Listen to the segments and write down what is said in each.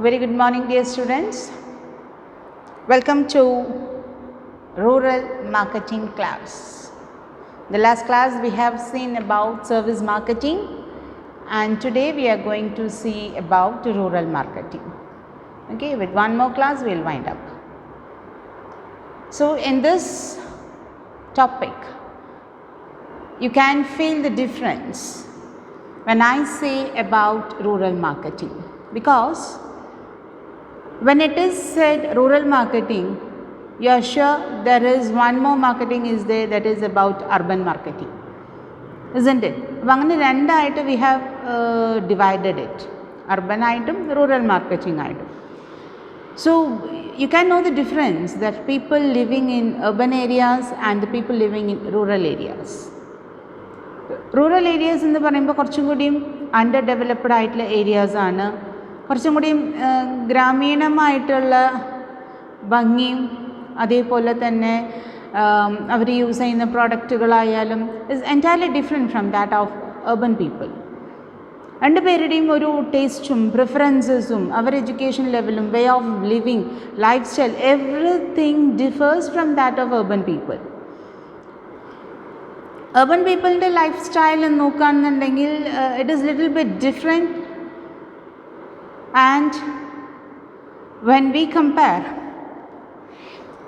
Very good morning, dear students. Welcome to rural marketing class. The last class we have seen about service marketing, and today we are going to see about rural marketing. Okay, with one more class we will wind up. So in this topic you can feel the difference when I say about rural marketing, because when it is said rural marketing, you are sure there is one more marketing is there, that is about urban marketing, isn't it? അങ്ങനെ രണ്ടായിട്ട് we have divided it, urban ആയിട്ടും rural marketing ആയിട്ടും. So you can know the difference that people living in urban areas and the people living in rural areas. Rural areas എന്ന് പറയുമ്പോൾ കുറച്ചും കൂടിയും under developed ആയിട്ടുള്ള areas ആണ്, കുറച്ചും കൂടിയും ഗ്രാമീണമായിട്ടുള്ള ഭംഗിയും അതേപോലെ തന്നെ അവർ യൂസ് ചെയ്യുന്ന പ്രോഡക്റ്റുകളായാലും is entirely different from that of urban people. രണ്ടുപേരുടെയും ഒരു ടേസ്റ്റും പ്രിഫറൻസസും അവർ എഡ്യൂക്കേഷൻ ലെവലും way of living life style everything differs from that of urban people. urban പീപ്പിളിൻ്റെ ലൈഫ് സ്റ്റൈൽ നോക്കുകയാണെന്നുണ്ടെങ്കിൽ it is little bit different, and when we compare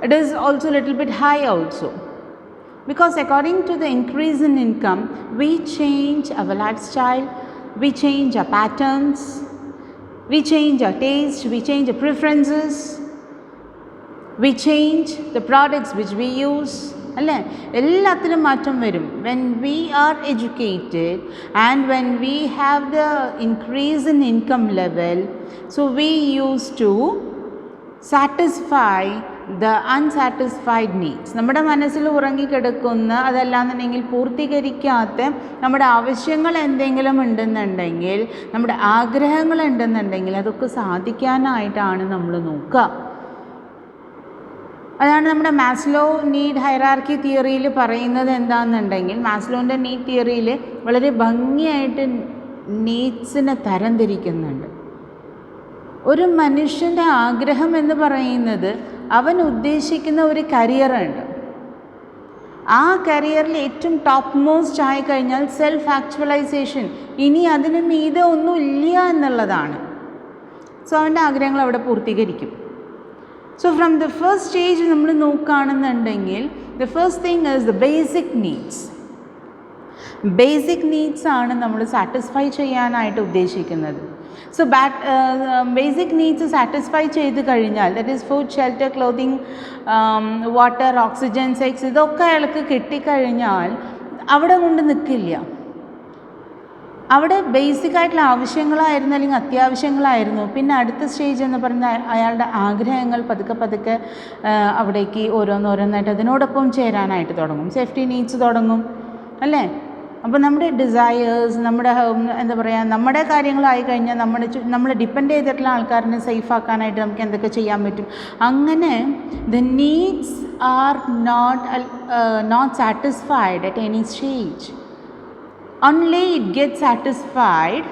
it is also little bit high also, because according to the increase in income we change our lifestyle, we change our patterns, we change our taste, we change our preferences, we change the products which we use. അല്ലേ, എല്ലാത്തിലും മാറ്റം വരും when we are educated and when we have the increase in income level. So we used to satisfy the unsatisfied needs. നമ്മുടെ മനസ്സിൽ ഉറങ്ങിക്കിടക്കുന്ന അതല്ലാന്നുണ്ടെങ്കിൽ പൂർത്തീകരിക്കാത്ത നമ്മുടെ ആവശ്യങ്ങൾ എന്തെങ്കിലും ഉണ്ടെന്നുണ്ടെങ്കിൽ, നമ്മുടെ ആഗ്രഹങ്ങൾ ഉണ്ടെന്നുണ്ടെങ്കിൽ അതൊക്കെ സാധിക്കാനായിട്ടാണ് നമ്മൾ നോക്കുക. അതാണ് നമ്മുടെ മാസ്ലോ നീഡ് ഹൈറാർക്കി തിയറിയിൽ പറയുന്നത്. എന്താണെന്നുണ്ടെങ്കിൽ മാസ്ലോൻ്റെ നീഡ് തിയറിയിൽ വളരെ ഭംഗിയായിട്ട് നീഡ്സിനെ തരംതിരിക്കുന്നുണ്ട്. ഒരു മനുഷ്യൻ്റെ ആഗ്രഹം എന്ന് പറയുന്നത് അവൻ ഉദ്ദേശിക്കുന്ന ഒരു കരിയറുണ്ട്. ആ കരിയറിൽ ഏറ്റവും ടോപ്പ് മോസ്റ്റ് ആയി കഴിഞ്ഞാൽ സെൽഫ് ആക്ച്വലൈസേഷൻ, ഇനി അതിന് മീതെ ഒന്നും ഇല്ല എന്നുള്ളതാണ്. സോ അവൻ്റെ ആഗ്രഹങ്ങൾ അവിടെ പൂർത്തീകരിക്കും. So from the first stage നമ്മൾ നോക്കുകയാണെന്നുണ്ടെങ്കിൽ the first thing is the basic needs. Basic needs ആണ് നമ്മൾ സാറ്റിസ്ഫൈ ചെയ്യാനായിട്ട് ഉദ്ദേശിക്കുന്നത്. സോ ബേസിക് നീഡ്സ് സാറ്റിസ്ഫൈ ചെയ്ത് കഴിഞ്ഞാൽ, that is food, shelter, clothing, water, oxygen, sex, ഇതൊക്കെ അയാൾക്ക് കിട്ടിക്കഴിഞ്ഞാൽ അവിടെ കൊണ്ട് നിൽക്കില്ല. അവിടെ ബേസിക് ആയിട്ടുള്ള ആവശ്യങ്ങളായിരുന്നു അല്ലെങ്കിൽ അത്യാവശ്യങ്ങളായിരുന്നു. പിന്നെ അടുത്ത സ്റ്റേജ് എന്ന് പറയുന്നത് അയാളുടെ ആഗ്രഹങ്ങൾ പതുക്കെ പതുക്കെ അവിടേക്ക് ഓരോന്നോരോന്നായിട്ട് അതിനോടൊപ്പം ചേരാനായിട്ട് തുടങ്ങും. സേഫ്റ്റി നീഡ്സ് തുടങ്ങും, അല്ലേ? അപ്പോൾ നമ്മുടെ ഡിസയേഴ്സ്, നമ്മുടെ എന്താ പറയുക, നമ്മുടെ കാര്യങ്ങളായി കഴിഞ്ഞാൽ നമ്മൾ ഡിപ്പെൻഡ് ചെയ്തിട്ടുള്ള ആൾക്കാരിനെ സേഫ് ആക്കാനായിട്ട് നമുക്ക് എന്തൊക്കെ ചെയ്യാൻ പറ്റും. അങ്ങനെ the needs are not satisfied at any stage. Only it gets satisfied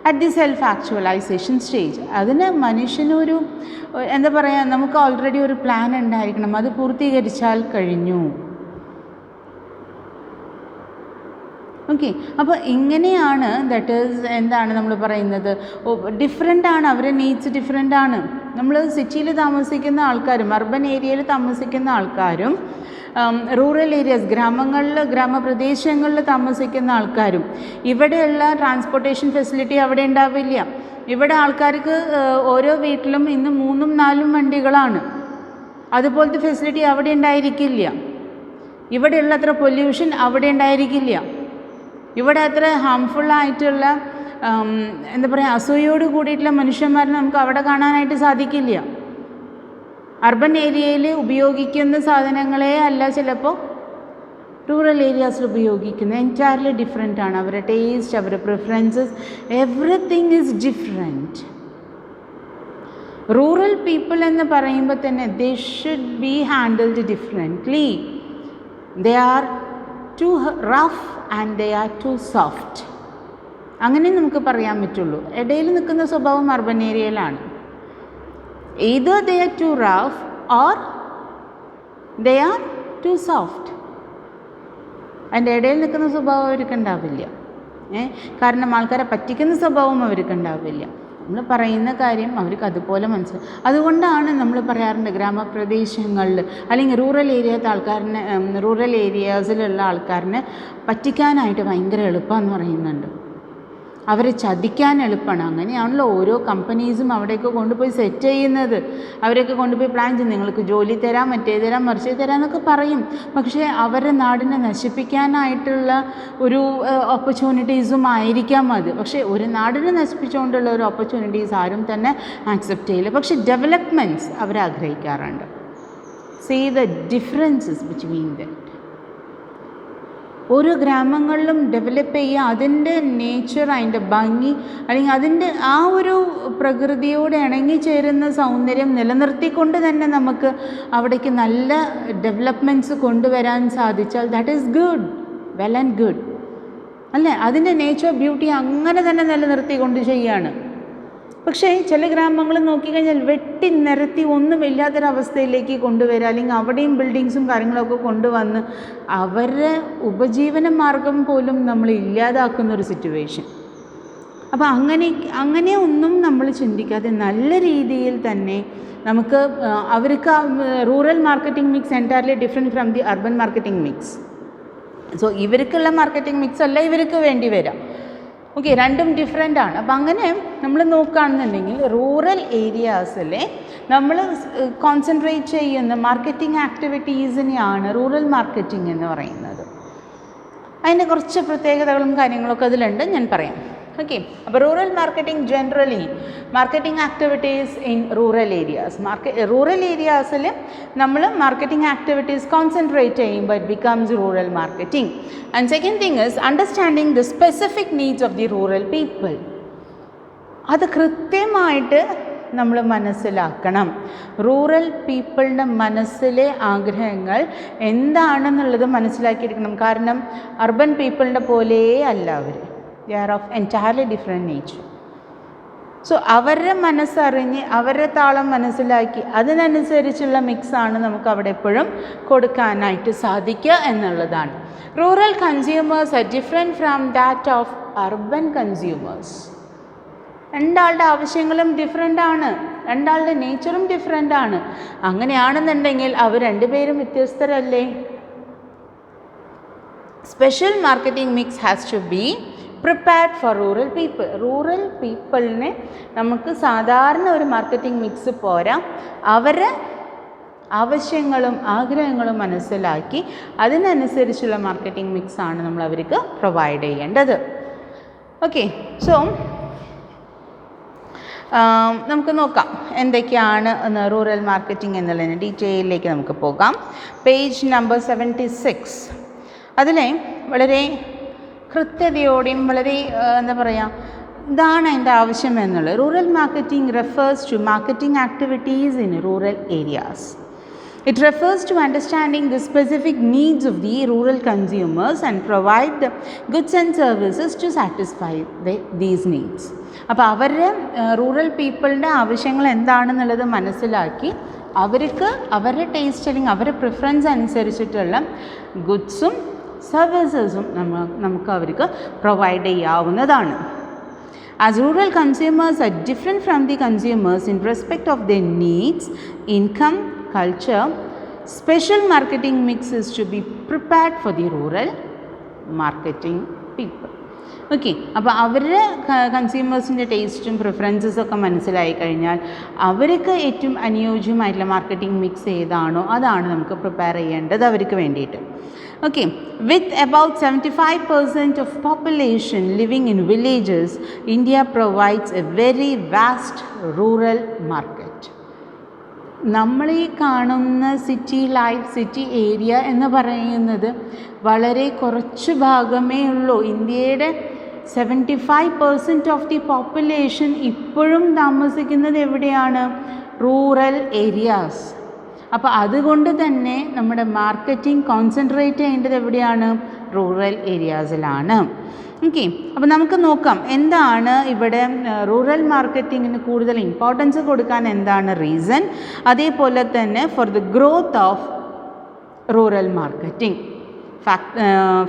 at the self-actualization stage. അതിന് മനുഷ്യനൊരു എന്താ പറയുക, നമുക്ക് ഓൾറെഡി ഒരു പ്ലാൻ ഉണ്ടായിരിക്കണം, അത് പൂർത്തീകരിച്ചാൽ കഴിഞ്ഞു. ഓക്കെ, അപ്പോൾ ഇങ്ങനെയാണ് ദാറ്റ് ഈസ് എന്താണ് നമ്മൾ പറയുന്നത്, ഡിഫറെൻ്റ് ആണ്, അവരുടെ നീഡ്സ് ഡിഫറെൻ്റ് ആണ്. നമ്മൾ സിറ്റിയിൽ താമസിക്കുന്ന ആൾക്കാരും അർബൻ ഏരിയയിൽ താമസിക്കുന്ന ആൾക്കാരും റൂറൽ ഏരിയാസ്, ഗ്രാമപ്രദേശങ്ങളിൽ താമസിക്കുന്ന ആൾക്കാരും, ഇവിടെയുള്ള ട്രാൻസ്പോർട്ടേഷൻ ഫെസിലിറ്റി അവിടെ ഉണ്ടാവില്ല. ഇവിടെ ആൾക്കാർക്ക് ഓരോ വീട്ടിലും ഇന്ന് 3-4 വണ്ടികളാണ്. അതുപോലത്തെ ഫെസിലിറ്റി അവിടെ ഉണ്ടായിരിക്കില്ല. ഇവിടെയുള്ള അത്ര പൊല്യൂഷൻ അവിടെ ഉണ്ടായിരിക്കില്ല. ഇവിടെ അത്ര ഹാംഫുള്ളായിട്ടുള്ള എന്താ പറയുക, അസൂയോട് കൂടിയിട്ടുള്ള മനുഷ്യന്മാരെ നമുക്ക് അവിടെ കാണാനായിട്ട് സാധിക്കില്ല. അർബൻ ഏരിയയിൽ ഉപയോഗിക്കുന്ന സാധനങ്ങളെ അല്ല ചിലപ്പോൾ റൂറൽ ഏരിയാസിൽ ഉപയോഗിക്കുന്നത്. എൻറ്റയർലി ഡിഫറെൻ്റ് ആണ്. അവരുടെ ടേസ്റ്റ്, അവരുടെ preferences, everything is different. Rural people എന്ന് പറയുമ്പോൾ തന്നെ they should be handled differently. They are too rough and they are too soft. അങ്ങനെ നമുക്ക് പറയാൻ പറ്റുള്ളൂ. ഇടയിൽ നിൽക്കുന്ന സ്വഭാവം അർബൻ ഏരിയയിലാണ്. either they are too rough or they are too soft. അതിൻ്റെ ഇടയിൽ നിൽക്കുന്ന സ്വഭാവം അവർക്ക് ഉണ്ടാവില്ല. കാരണം ആൾക്കാരെ പറ്റിക്കുന്ന സ്വഭാവം അവർക്ക് ഉണ്ടാവില്ല. നമ്മൾ പറയുന്ന കാര്യം അവർക്ക് അതുപോലെ മനസ്സിലാവും. അതുകൊണ്ടാണ് നമ്മൾ പറയാറുണ്ട് ഗ്രാമപ്രദേശങ്ങളിൽ അല്ലെങ്കിൽ റൂറൽ ഏരിയാസിലുള്ള ആൾക്കാരനെ പറ്റിക്കാനായിട്ട് ഭയങ്കര എളുപ്പമെന്ന് പറയുന്നുണ്ട്. അവരെ ചതിക്കാൻ എളുപ്പമാണ്. അങ്ങനെയാണല്ലോ ഓരോ കമ്പനീസും അവിടേക്ക് കൊണ്ടുപോയി സെറ്റ് ചെയ്യുന്നത്. അവരൊക്കെ കൊണ്ടുപോയി പ്ലാൻ ചെയ്യും, നിങ്ങൾക്ക് ജോലി തരാം, മറ്റേ തരാം, മറിച്ച് തരാം എന്നൊക്കെ പറയും. പക്ഷേ അവരുടെ നാടിനെ നശിപ്പിക്കാനായിട്ടുള്ള ഒരു ഓപ്പർച്യൂണിറ്റീസും ആയിരിക്കാം അത്. പക്ഷേ ഒരു നാടിനെ നശിപ്പിച്ചുകൊണ്ടുള്ള ഒരു ഓപ്പർച്യൂണിറ്റീസ് ആരും തന്നെ ആക്സെപ്റ്റ് ചെയ്യില്ല. പക്ഷേ ഡെവലപ്മെൻറ്റ്സ് അവർ ആഗ്രഹിക്കാറുണ്ട്. See the differences between them. ഓരോ ഗ്രാമങ്ങളിലും ഡെവലപ്പ് ചെയ്യുക, അതിൻ്റെ നേച്ചർ, അതിൻ്റെ ഭംഗി, അല്ലെങ്കിൽ അതിൻ്റെ ആ ഒരു പ്രകൃതിയോട് ഇണങ്ങിച്ചേരുന്ന സൗന്ദര്യം നിലനിർത്തിക്കൊണ്ട് തന്നെ നമുക്ക് അവിടേക്ക് നല്ല ഡെവലപ്മെൻറ്റ്സ് കൊണ്ടുവരാൻ സാധിച്ചാൽ that is good, well and good അല്ലേ? അതിൻ്റെ നേച്ചർ ബ്യൂട്ടി അങ്ങനെ തന്നെ നിലനിർത്തിക്കൊണ്ട് ചെയ്യാണ്. പക്ഷേ ചില ഗ്രാമങ്ങൾ നോക്കിക്കഴിഞ്ഞാൽ വെട്ടി നിരത്തി ഒന്നുമില്ലാത്തൊരവസ്ഥയിലേക്ക് കൊണ്ടുവരിക, അല്ലെങ്കിൽ അവിടെയും ബിൽഡിങ്സും കാര്യങ്ങളൊക്കെ കൊണ്ടുവന്ന് അവരുടെ ഉപജീവന മാർഗം പോലും നമ്മൾ ഇല്ലാതാക്കുന്നൊരു സിറ്റുവേഷൻ. അപ്പോൾ അങ്ങനെ ഒന്നും നമ്മൾ ചിന്തിക്കാതെ നല്ല രീതിയിൽ തന്നെ നമുക്ക് അവർക്ക് rural marketing mix entirely different from the urban marketing mix. So ഇവർക്കുള്ള മാർക്കറ്റിംഗ് മിക്സ് അല്ല ഇവർക്ക് വേണ്ടി വരാം. ഓക്കെ, രണ്ടും ഡിഫറെൻ്റ് ആണ്. അപ്പം അങ്ങനെ നമ്മൾ നോക്കുകയാണെന്നുണ്ടെങ്കിൽ റൂറൽ ഏരിയാസിലെ നമ്മൾ കോൺസെൻട്രേറ്റ് ചെയ്യുന്ന മാർക്കറ്റിംഗ് ആക്ടിവിറ്റീസിനെയാണ് റൂറൽ മാർക്കറ്റിംഗ് എന്ന് പറയുന്നത്. അതിൻ്റെ കുറച്ച് പ്രത്യേകതകളും കാര്യങ്ങളൊക്കെ അതിലുണ്ട്, ഞാൻ പറയാം. ഓക്കെ, അപ്പോൾ rural marketing generally marketing activities in rural areas. Rural ഏരിയാസിൽ നമ്മൾ മാർക്കറ്റിംഗ് ആക്ടിവിറ്റീസ് കോൺസെൻട്രേറ്റ് ചെയ്യുമ്പോൾ it becomes rural marketing. And second thing is understanding the specific needs of the rural people. അത് കൃത്യമായിട്ട് നമ്മൾ മനസ്സിലാക്കണം. റൂറൽ പീപ്പിളിൻ്റെ മനസ്സിലെ ആഗ്രഹങ്ങൾ എന്താണെന്നുള്ളത് മനസ്സിലാക്കിയിരിക്കണം. കാരണം അർബൻ പീപ്പിളിൻ്റെ പോലെയേ അല്ല അവർ. They are of entirely different nature. So അവരുടെ മനസ്സറിഞ്ഞ് അവരുടെ താളം മനസ്സിലാക്കി അതിനനുസരിച്ചുള്ള മിക്സാണ് നമുക്ക് അവിടെ എപ്പോഴും കൊടുക്കാനായിട്ട് സാധിക്കുക എന്നുള്ളതാണ്. Rural consumers are different from that of urban consumers. രണ്ടാളുടെ ആവശ്യങ്ങളും ഡിഫറെൻ്റ് ആണ്, രണ്ടാളുടെ നേച്ചറും ഡിഫറെൻ്റ് ആണ്. അങ്ങനെയാണെന്നുണ്ടെങ്കിൽ അവർ രണ്ടുപേരും വ്യത്യസ്തരല്ലേ? Special marketing mix has to be prepared for rural people. Rural പീപ്പിളിനെ നമുക്ക് സാധാരണ ഒരു മാർക്കറ്റിംഗ് മിക്സ് പോരാ, അവരെ ആവശ്യങ്ങളും ആഗ്രഹങ്ങളും മനസ്സിലാക്കി അതിനനുസരിച്ചുള്ള മാർക്കറ്റിംഗ് മിക്സാണ് നമ്മൾ അവർക്ക് പ്രൊവൈഡ് ചെയ്യേണ്ടത്. ഓക്കെ, സോ നമുക്ക് നോക്കാം എന്തൊക്കെയാണ് റൂറൽ മാർക്കറ്റിംഗ് എന്നുള്ളതിന് ഡീറ്റെയിലേക്ക് നമുക്ക് പോകാം. Page number 76. അതിലെ വളരെ കൃത്യതയോടെയും വളരെ എന്താ പറയുക, ഇതാണ് അതിൻ്റെ ആവശ്യം എന്നുള്ളത്. Rural marketing refers to marketing activities in rural areas. It refers to understanding the specific needs of the rural consumers and provide the goods and services to satisfy these needs. അപ്പോൾ അവരുടെ റൂറൽ പീപ്പിളിൻ്റെ ആവശ്യങ്ങൾ എന്താണെന്നുള്ളത് മനസ്സിലാക്കി അവർക്ക് അവരുടെ taste അല്ലെങ്കിൽ അവരുടെ preference അനുസരിച്ചിട്ടുള്ള ഗുഡ്സും സർവീസസും നമുക്ക് അവർക്ക് പ്രൊവൈഡ് ചെയ്യാവുന്നതാണ്. As rural consumers are different from the consumers in respect of their needs, income, culture, special marketing mix is to be prepared for the rural marketing people. Okay, അപ്പോൾ അവരുടെ കൺസ്യൂമേഴ്സിൻ്റെ ടേസ്റ്റും പ്രിഫറൻസസൊക്കെ മനസ്സിലായി കഴിഞ്ഞാൽ അവർക്ക് ഏറ്റവും അനുയോജ്യമായിട്ടുള്ള മാർക്കറ്റിംഗ് മിക്സ് ഏതാണോ അതാണ് നമുക്ക് പ്രിപ്പയർ ചെയ്യേണ്ടത് അവർക്ക് വേണ്ടിയിട്ട്. Okay, with about 75% of population living in villages, India provides a very vast rural market. നമ്മൾ ഈ കാണുന്ന സിറ്റി ലൈഫ്, സിറ്റി ഏരിയ എന്ന് പറയുന്നത് വളരെ കുറച്ച് ഭാഗമേ ഉള്ളൂ. ഇന്ത്യയുടെ 75% ഓഫ് ദി പോപ്പുലേഷൻ ഇപ്പോഴും താമസിക്കുന്നത് എവിടെയാണ്? Rural areas. അപ്പോൾ അതുകൊണ്ട് തന്നെ നമ്മുടെ മാർക്കറ്റിംഗ് കോൺസെൻട്രേറ്റ് ചെയ്യേണ്ടത് എവിടെയാണ്? റൂറൽ ഏരിയാസിലാണ്. ഓക്കെ, അപ്പോൾ നമുക്ക് നോക്കാം എന്താണ് ഇവിടെ റൂറൽ മാർക്കറ്റിങ്ങിന് കൂടുതൽ ഇമ്പോർട്ടൻസ് കൊടുക്കാൻ എന്താണ് റീസൺ, അതേപോലെ തന്നെ for the growth of rural marketing,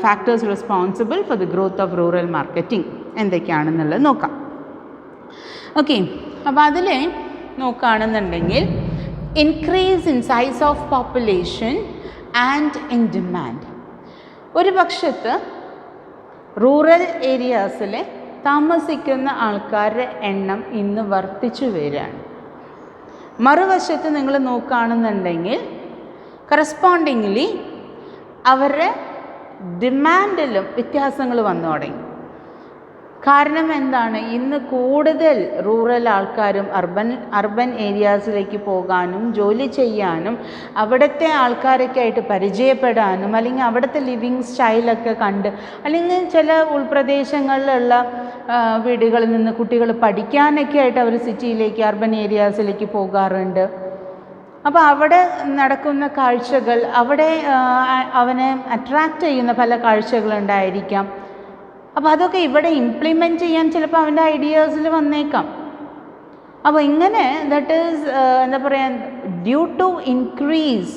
factors responsible for the growth of rural marketing എന്തൊക്കെയാണെന്നുള്ളത് നോക്കാം. ഓക്കെ, അപ്പോൾ അതിൽ നോക്കുകയാണെന്നുണ്ടെങ്കിൽ increase in size of population and in demand. ഒരു പക്ഷത്ത് റൂറൽ ഏരിയാസിൽ താമസിക്കുന്ന ആൾക്കാരുടെ എണ്ണം ഇന്ന് വർദ്ധിച്ചു വരികയാണ്. മറുവശത്ത് നിങ്ങൾ നോക്കുകയാണെന്നുണ്ടെങ്കിൽ കറസ്പോണ്ടിങ്ലി അവരുടെ ഡിമാൻഡിലും വ്യത്യാസങ്ങൾ വന്നു തുടങ്ങി. കാരണം എന്താണ്, ഇന്ന് കൂടുതൽ റൂറൽ ആൾക്കാരും അർബൻ ഏരിയാസിലേക്ക് പോകാനും ജോലി ചെയ്യാനും അവിടുത്തെ ആൾക്കാരൊക്കെ ആയിട്ട് പരിചയപ്പെടാനും അല്ലെങ്കിൽ അവിടുത്തെ ലിവിങ് സ്റ്റൈലൊക്കെ കണ്ട് അല്ലെങ്കിൽ ചില ഉൾപ്രദേശങ്ങളിലുള്ള വീടുകളിൽ നിന്ന് കുട്ടികൾ പഠിക്കാനൊക്കെ ആയിട്ട് അവർ സിറ്റിയിലേക്ക് അർബൻ ഏരിയാസിലേക്ക് പോകാറുണ്ട്. അപ്പോൾ അവിടെ നടക്കുന്ന കാഴ്ചകൾ, അവിടെ അവനെ അട്രാക്റ്റ് ചെയ്യുന്ന പല കാഴ്ചകളുണ്ടായിരിക്കാം. അപ്പോൾ അതൊക്കെ ഇവിടെ ഇംപ്ലിമെൻറ്റ് ചെയ്യാൻ ചിലപ്പോൾ അവൻ്റെ ഐഡിയാസിൽ വന്നേക്കാം. അപ്പോൾ ഇങ്ങനെ ദാറ്റ് ഈസ് എന്താ പറയുക, due to increase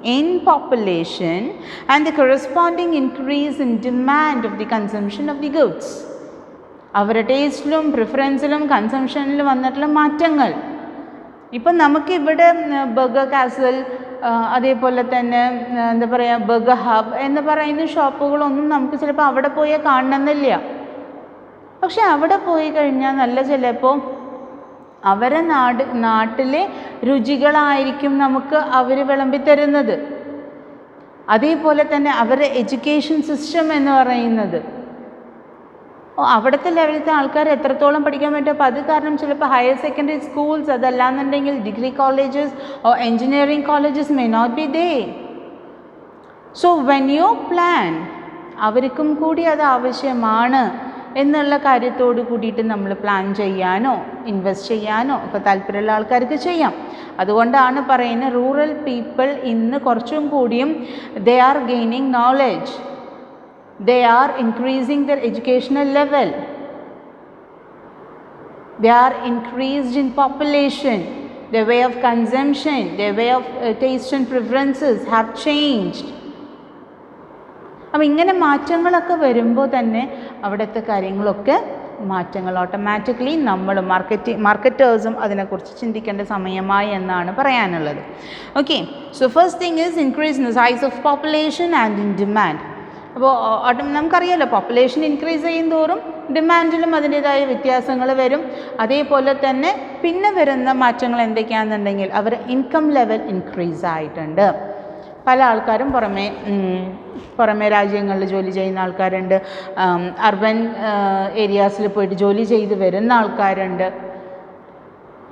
in population and the corresponding increase in demand of the consumption of the goods, അവരുടെ ടേസ്റ്റിലും പ്രിഫറൻസിലും കൺസംഷനിലും വന്നിട്ടുള്ള മാറ്റങ്ങൾ. ഇപ്പം നമുക്കിവിടെ ബർഗർ കാസൽ അതേപോലെ തന്നെ എന്താ പറയുക ബർഗർ ഹബ് എന്ന് പറയുന്ന ഷോപ്പുകളൊന്നും നമുക്ക് ചിലപ്പോൾ അവിടെ പോയാൽ കാണണമെന്നില്ല. പക്ഷെ അവിടെ പോയി കഴിഞ്ഞാൽ നല്ല ചിലപ്പോൾ അവരെ നാട്ടിലെ രുചികളായിരിക്കും നമുക്ക് അവർ വിളമ്പിത്തരുന്നത്. അതേപോലെ തന്നെ അവരുടെ എഡ്യൂക്കേഷൻ സിസ്റ്റം എന്ന് പറയുന്നത് അവിടുത്തെ ലെവലിലത്തെ ആൾക്കാർ എത്രത്തോളം പഠിക്കാൻ പറ്റും. അപ്പോൾ അത് കാരണം ചിലപ്പോൾ ഹയർ സെക്കൻഡറി സ്കൂൾസ് അതല്ലാന്നുണ്ടെങ്കിൽ degree colleges or engineering colleges may not be there. So when you plan അവർക്കും കൂടി അത് ആവശ്യമാണ് എന്നുള്ള കാര്യത്തോട് കൂടിയിട്ട് നമ്മൾ പ്ലാൻ ചെയ്യാനോ ഇൻവെസ്റ്റ് ചെയ്യാനോ ഒക്കെ താല്പര്യമുള്ള ആൾക്കാർക്ക് ചെയ്യാം. അതുകൊണ്ടാണ് പറയുന്നത് റൂറൽ പീപ്പിൾ ഇന്ന് കുറച്ചും കൂടിയും they are gaining knowledge, they are increasing their educational level, they are increased in population, their way of consumption, their way of taste and preferences have changed. അപ്പോൾ ഇങ്ങനെ മാറ്റങ്ങളൊക്കെ വരുമ്പോൾ തന്നെ അവിടുത്തെ കാര്യങ്ങളൊക്കെ മാറ്റങ്ങൾ ഓട്ടോമാറ്റിക്കലി നമ്മൾ മാർക്കറ്റേഴ്സും അതിനെക്കുറിച്ച് ചിന്തിക്കേണ്ട സമയമായി എന്നാണ് പറയാനുള്ളത്. Okay, so first thing is increase in the size of population and in demand. അപ്പോൾ നമുക്കറിയാമല്ലോ പോപ്പുലേഷൻ ഇൻക്രീസ് ചെയ്യും തോറും ഡിമാൻഡിലും അതിൻ്റേതായ വ്യത്യാസങ്ങൾ വരും. അതേപോലെ തന്നെ പിന്നെ വരുന്ന മാറ്റങ്ങൾ എന്തൊക്കെയാണെന്നുണ്ടെങ്കിൽ അവർ ഇൻകം ലെവൽ ഇൻക്രീസ് ആയിട്ടുണ്ട്. പല ആൾക്കാരും പുറമേ രാജ്യങ്ങളിൽ ജോലി ചെയ്യുന്ന ആൾക്കാരുണ്ട്, അർബൻ ഏരിയാസിൽ പോയിട്ട് ജോലി ചെയ്ത് വരുന്ന ആൾക്കാരുണ്ട്,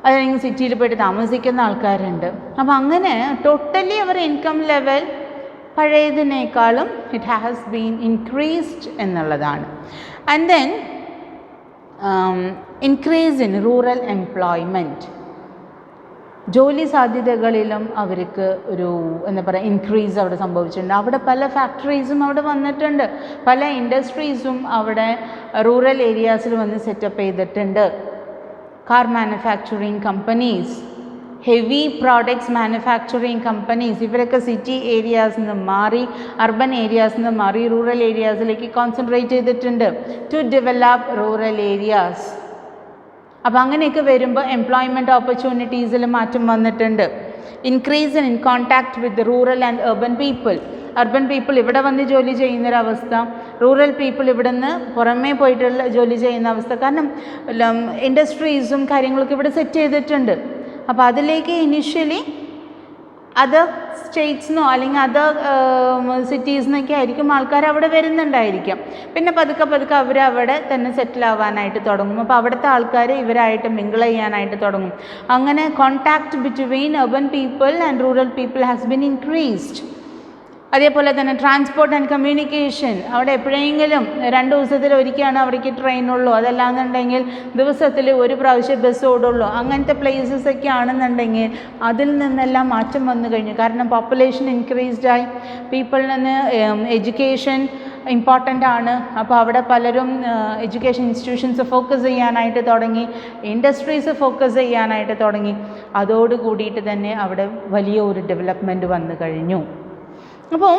അല്ലെങ്കിൽ സിറ്റിയിൽ പോയിട്ട് താമസിക്കുന്ന ആൾക്കാരുണ്ട്. അപ്പോൾ അങ്ങനെ ടോട്ടലി അവർ ഇൻകം ലെവൽ പഴയതിനേക്കാളും ഇറ്റ് ഹാസ് ബീൻ ഇൻക്രീസ്ഡ് എന്നുള്ളതാണ്. And then increase in rural employment, ജോലി സാധ്യതകളിലും അവർക്ക് ഒരു എന്താ പറയുക ഇൻക്രീസ് അവിടെ സംഭവിച്ചിട്ടുണ്ട്. അവിടെ പല ഫാക്ടറീസും അവിടെ വന്നിട്ടുണ്ട്, പല ഇൻഡസ്ട്രീസും അവിടെ റൂറൽ ഏരിയാസിൽ വന്ന് സെറ്റപ്പ് ചെയ്തിട്ടുണ്ട്. Car manufacturing companies, heavy products manufacturing companies, ഇവരൊക്കെ സിറ്റി ഏരിയാസിൽ നിന്ന് മാറി അർബൻ ഏരിയാസിൽ നിന്ന് മാറി റൂറൽ ഏരിയാസിലേക്ക് കോൺസെൻട്രേറ്റ് ചെയ്തിട്ടുണ്ട് ടു ഡെവലപ്പ് റൂറൽ ഏരിയാസ്. അപ്പോൾ അങ്ങനെയൊക്കെ വരുമ്പോൾ എംപ്ലോയ്മെൻറ്റ് ഓപ്പർച്യൂണിറ്റീസിൽ മാറ്റം വന്നിട്ടുണ്ട്. Increase in contact with rural and urban people, urban people ഇവിടെ വന്ന് ജോലി ചെയ്യുന്നൊരവസ്ഥ, റൂറൽ പീപ്പിൾ ഇവിടെ നിന്ന് പുറമേ പോയിട്ടുള്ള ജോലി ചെയ്യുന്ന അവസ്ഥ. കാരണം ഇൻഡസ്ട്രീസും കാര്യങ്ങളൊക്കെ ഇവിടെ സെറ്റ് ചെയ്തിട്ടുണ്ട്. അപ്പോൾ അതിലേക്ക് ഇനിഷ്യലി അതർ സ്റ്റേറ്റ്സിനോ അല്ലെങ്കിൽ അതർ സിറ്റീസിനൊക്കെ ആയിരിക്കും ആൾക്കാർ അവിടെ വരുന്നുണ്ടായിരിക്കാം. പിന്നെ പതുക്കെ അവരവിടെ തന്നെ സെറ്റിൽ ആവാനായിട്ട് തുടങ്ങും. അപ്പോൾ അവിടുത്തെ ആൾക്കാർ ഇവരായിട്ട് മിങ്കിൾ ചെയ്യാനായിട്ട് തുടങ്ങും. അങ്ങനെ contact between urban people and rural people has been increased. അതേപോലെ തന്നെ ട്രാൻസ്പോർട്ട് ആൻഡ് കമ്മ്യൂണിക്കേഷൻ, അവിടെ എപ്പോഴെങ്കിലും 2 ദിവസത്തിൽ ഒരിക്കലാണ് അവിടേക്ക് ട്രെയിനുള്ളൂ, അതല്ലാന്നുണ്ടെങ്കിൽ ദിവസത്തിൽ ഒരു പ്രാവശ്യം ബസ് ഓടുള്ളൂ. അങ്ങനത്തെ പ്ലേസസൊക്കെ ആണെന്നുണ്ടെങ്കിൽ അതിൽ നിന്നെല്ലാം മാറ്റം വന്നു കഴിഞ്ഞു. കാരണം പോപ്പുലേഷൻ ഇൻക്രീസ്ഡായി, പീപ്പിളിൽ നിന്ന് എഡ്യൂക്കേഷൻ ഇമ്പോർട്ടൻ്റ് ആണ്. അപ്പോൾ അവിടെ പലരും എഡ്യൂക്കേഷൻ ഇൻസ്റ്റിറ്റ്യൂഷൻസ് ഫോക്കസ് ചെയ്യാനായിട്ട് തുടങ്ങി, ഇൻഡസ്ട്രീസ് ഫോക്കസ് ചെയ്യാനായിട്ട് തുടങ്ങി. അതോട് കൂടിയിട്ട് തന്നെ അവിടെ വലിയ ഒരു ഡെവലപ്മെൻറ്റ് വന്നു കഴിഞ്ഞു. അപ്പോൾ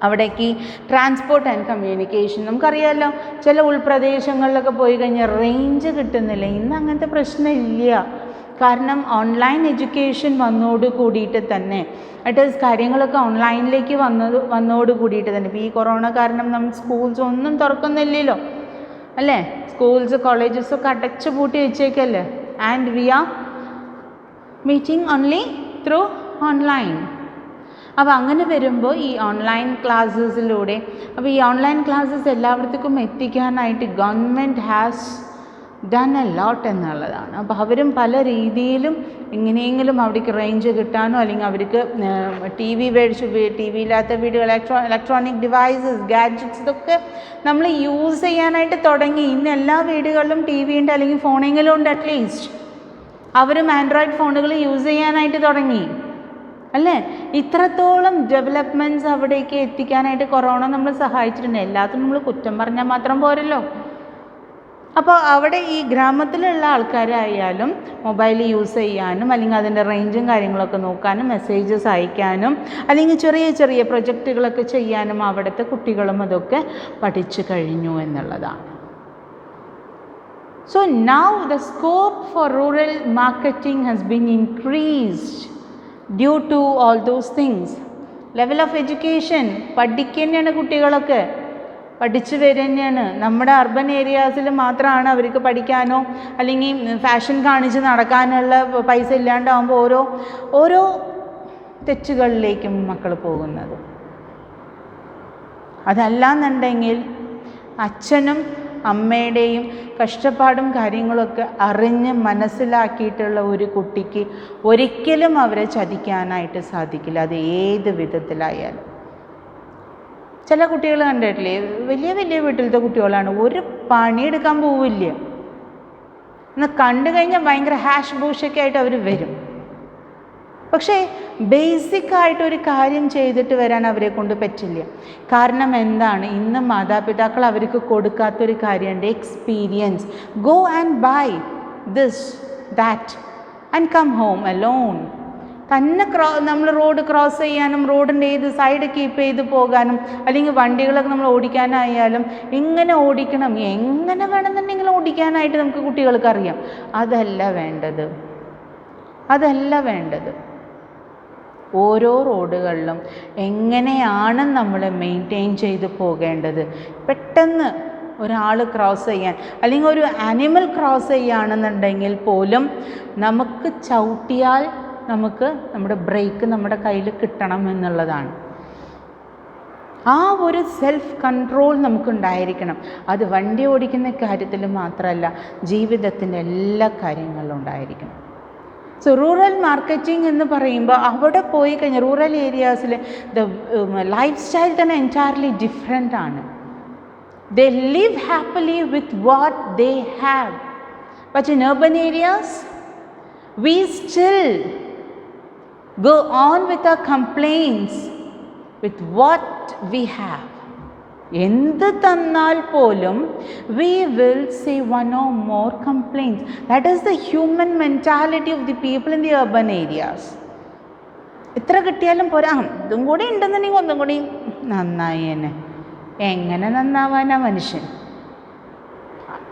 അവിടേക്ക് ട്രാൻസ്പോർട്ട് ആൻഡ് കമ്മ്യൂണിക്കേഷൻ, നമുക്കറിയാമല്ലോ ചില ഉൾപ്രദേശങ്ങളിലൊക്കെ പോയി കഴിഞ്ഞാൽ റേഞ്ച് കിട്ടുന്നില്ല. ഇന്ന് അങ്ങനത്തെ പ്രശ്നമില്ല. കാരണം ഓൺലൈൻ എഡ്യൂക്കേഷൻ വന്നോട് കൂടിയിട്ട് തന്നെ കാര്യങ്ങളൊക്കെ ഓൺലൈനിലേക്ക് വന്നോട് കൂടിയിട്ട് തന്നെ ഇപ്പോൾ ഈ കൊറോണ കാരണം നമ്മൾ സ്കൂൾസ് ഒന്നും തുറക്കുന്നില്ലല്ലോ അല്ലേ. സ്കൂൾസ് കോളേജസൊക്കെ അടച്ചു പൂട്ടി വെച്ചേക്കല്ലേ. And we are meeting only through online. അപ്പോൾ അങ്ങനെ വരുമ്പോൾ ഈ ഓൺലൈൻ ക്ലാസ്സസിലൂടെ അപ്പോൾ ഈ ഓൺലൈൻ ക്ലാസ്സസ് എല്ലായിടത്തേക്കും എത്തിക്കാനായിട്ട് government has done a lot എന്നുള്ളതാണ്. അപ്പോൾ അവരും പല രീതിയിലും എങ്ങനെയെങ്കിലും അവിടേക്ക് റേഞ്ച് കിട്ടാനോ അല്ലെങ്കിൽ അവർക്ക് ടി വി ഇല്ലാത്ത വീടുകൾ ഇലക്ട്രോണിക് ഡിവൈസസ് ഗാഡ്ജറ്റ്സ് ഇതൊക്കെ നമ്മൾ യൂസ് ചെയ്യാനായിട്ട് തുടങ്ങി. ഇന്ന് എല്ലാ വീടുകളിലും ടി വി ഉണ്ട് അല്ലെങ്കിൽ ഫോണെങ്കിലും ഉണ്ട്. അറ്റ്ലീസ്റ്റ് അവരും ആൻഡ്രോയിഡ് ഫോണുകൾ യൂസ് ചെയ്യാനായിട്ട് തുടങ്ങി അല്ലേ. ഇത്രത്തോളം ഡെവലപ്മെൻറ്റ്സ് അവിടേക്ക് എത്തിക്കാനായിട്ട് കൊറോണ നമ്മൾ സഹായിച്ചിട്ടുണ്ട്. എല്ലാത്തിനും നമ്മൾ കുറ്റം പറഞ്ഞാൽ മാത്രം പോരല്ലോ. അപ്പോൾ അവിടെ ഈ ഗ്രാമത്തിലുള്ള ആൾക്കാരായാലും മൊബൈൽ യൂസ് ചെയ്യാനും അല്ലെങ്കിൽ അതിൻ്റെ റേഞ്ചും കാര്യങ്ങളൊക്കെ നോക്കാനും മെസ്സേജസ് അയക്കാനും അല്ലെങ്കിൽ ചെറിയ ചെറിയ പ്രൊജക്റ്റുകളൊക്കെ ചെയ്യാനും അവിടുത്തെ കുട്ടികളും അതൊക്കെ പഠിച്ചു കഴിഞ്ഞു എന്നുള്ളതാണ്. So now the scope for rural marketing has been increased due to all those things. Level of education പഠിക്കുന്നതാണ് കുട്ടികളൊക്കെ പഠിച്ചു വരുന്നതാണ്. നമ്മുടെ അർബൻ ഏരിയാസിൽ മാത്രമാണ് അവർക്ക് പഠിക്കാനോ അല്ലെങ്കിൽ ഫാഷൻ കാണിച്ച് നടക്കാനുള്ള പൈസ ഇല്ലാണ്ടാവുമ്പോൾ ഓരോ തെറ്റുകളിലേക്കും മക്കൾ പോകുന്നത്. അതല്ലാന്നുണ്ടെങ്കിൽ അച്ഛനും അമ്മയുടെയും കഷ്ടപ്പാടും കാര്യങ്ങളൊക്കെ അറിഞ്ഞ് മനസ്സിലാക്കിയിട്ടുള്ള ഒരു കുട്ടിക്ക് ഒരിക്കലും അവരെ ചതിക്കാനായിട്ട് സാധിക്കില്ല. അത് ഏത് വിധത്തിലായാലും. ചില കുട്ടികൾ കണ്ടിട്ടില്ലേ, വലിയ വലിയ വീട്ടിലത്തെ കുട്ടികളാണ്, ഒരു പണിയെടുക്കാൻ പോവില്ല. എന്നാൽ കണ്ടു കഴിഞ്ഞാൽ ഭയങ്കര ഹാഷ് ബൂഷൊക്കെ ആയിട്ട് അവർ വരും. പക്ഷേ ബേസിക്കായിട്ടൊരു കാര്യം ചെയ്തിട്ട് വരാൻ അവരെ കൊണ്ട് പറ്റില്ല. കാരണം എന്താണ്, ഇന്ന് മാതാപിതാക്കൾ അവർക്ക് കൊടുക്കാത്തൊരു കാര്യമുണ്ട്, experience. Go and buy this that and come home alone. തന്നെ നമ്മൾ റോഡ് ക്രോസ് ചെയ്യാനും റോഡിൻ്റെ ഏത് സൈഡ് കീപ്പ് ചെയ്ത് പോകാനും അല്ലെങ്കിൽ വണ്ടികളൊക്കെ നമ്മൾ ഓടിക്കാനായാലും എങ്ങനെ ഓടിക്കണം, എങ്ങനെ വേണമെന്നുണ്ടെങ്കിൽ ഓടിക്കാനായിട്ട് നമുക്ക് കുട്ടികൾക്ക് അറിയാം. അതല്ല വേണ്ടത്. ഓരോ റോഡുകളിലും എങ്ങനെയാണ് നമ്മൾ മെയിൻറ്റെയിൻ ചെയ്ത് പോകേണ്ടത്. പെട്ടെന്ന് ഒരാൾ ക്രോസ് ചെയ്യാൻ അല്ലെങ്കിൽ ഒരു ആനിമൽ ക്രോസ് ചെയ്യുകയാണെന്നുണ്ടെങ്കിൽ പോലും നമുക്ക് ചവിട്ടിയാൽ നമുക്ക് നമ്മുടെ ബ്രേക്ക് നമ്മുടെ കയ്യിൽ കിട്ടണം എന്നുള്ളതാണ്. ആ ഒരു സെൽഫ് കൺട്രോൾ നമുക്കുണ്ടായിരിക്കണം. അത് വണ്ടി ഓടിക്കുന്ന കാര്യത്തിൽ മാത്രമല്ല, ജീവിതത്തിൻ്റെ എല്ലാ കാര്യങ്ങളിലും ഉണ്ടായിരിക്കണം. സോ റൂറൽ മാർക്കറ്റിംഗ് എന്ന് പറയുമ്പോൾ അവിടെ പോയി കഴിഞ്ഞാൽ റൂറൽ ഏരിയാസിൽ ലൈഫ് സ്റ്റൈൽ തന്നെ എൻറ്റയർലി ഡിഫറെൻ്റ് ആണ്. They live happily with what they have. But in urban areas we still go on with our complaints with what we have. എന്ത് തന്നാൽ പോലും we will say one or more complaints. That is the human mentality of the people in the urban areas. എത്ര കിട്ടിയാലും പോരാ, ഇതും കൂടി ഉണ്ടെന്നുണ്ടെങ്കിൽ ഒന്നും കൂടി നന്നായി തന്നെ. എങ്ങനെ നന്നാവാനാ മനുഷ്യൻ?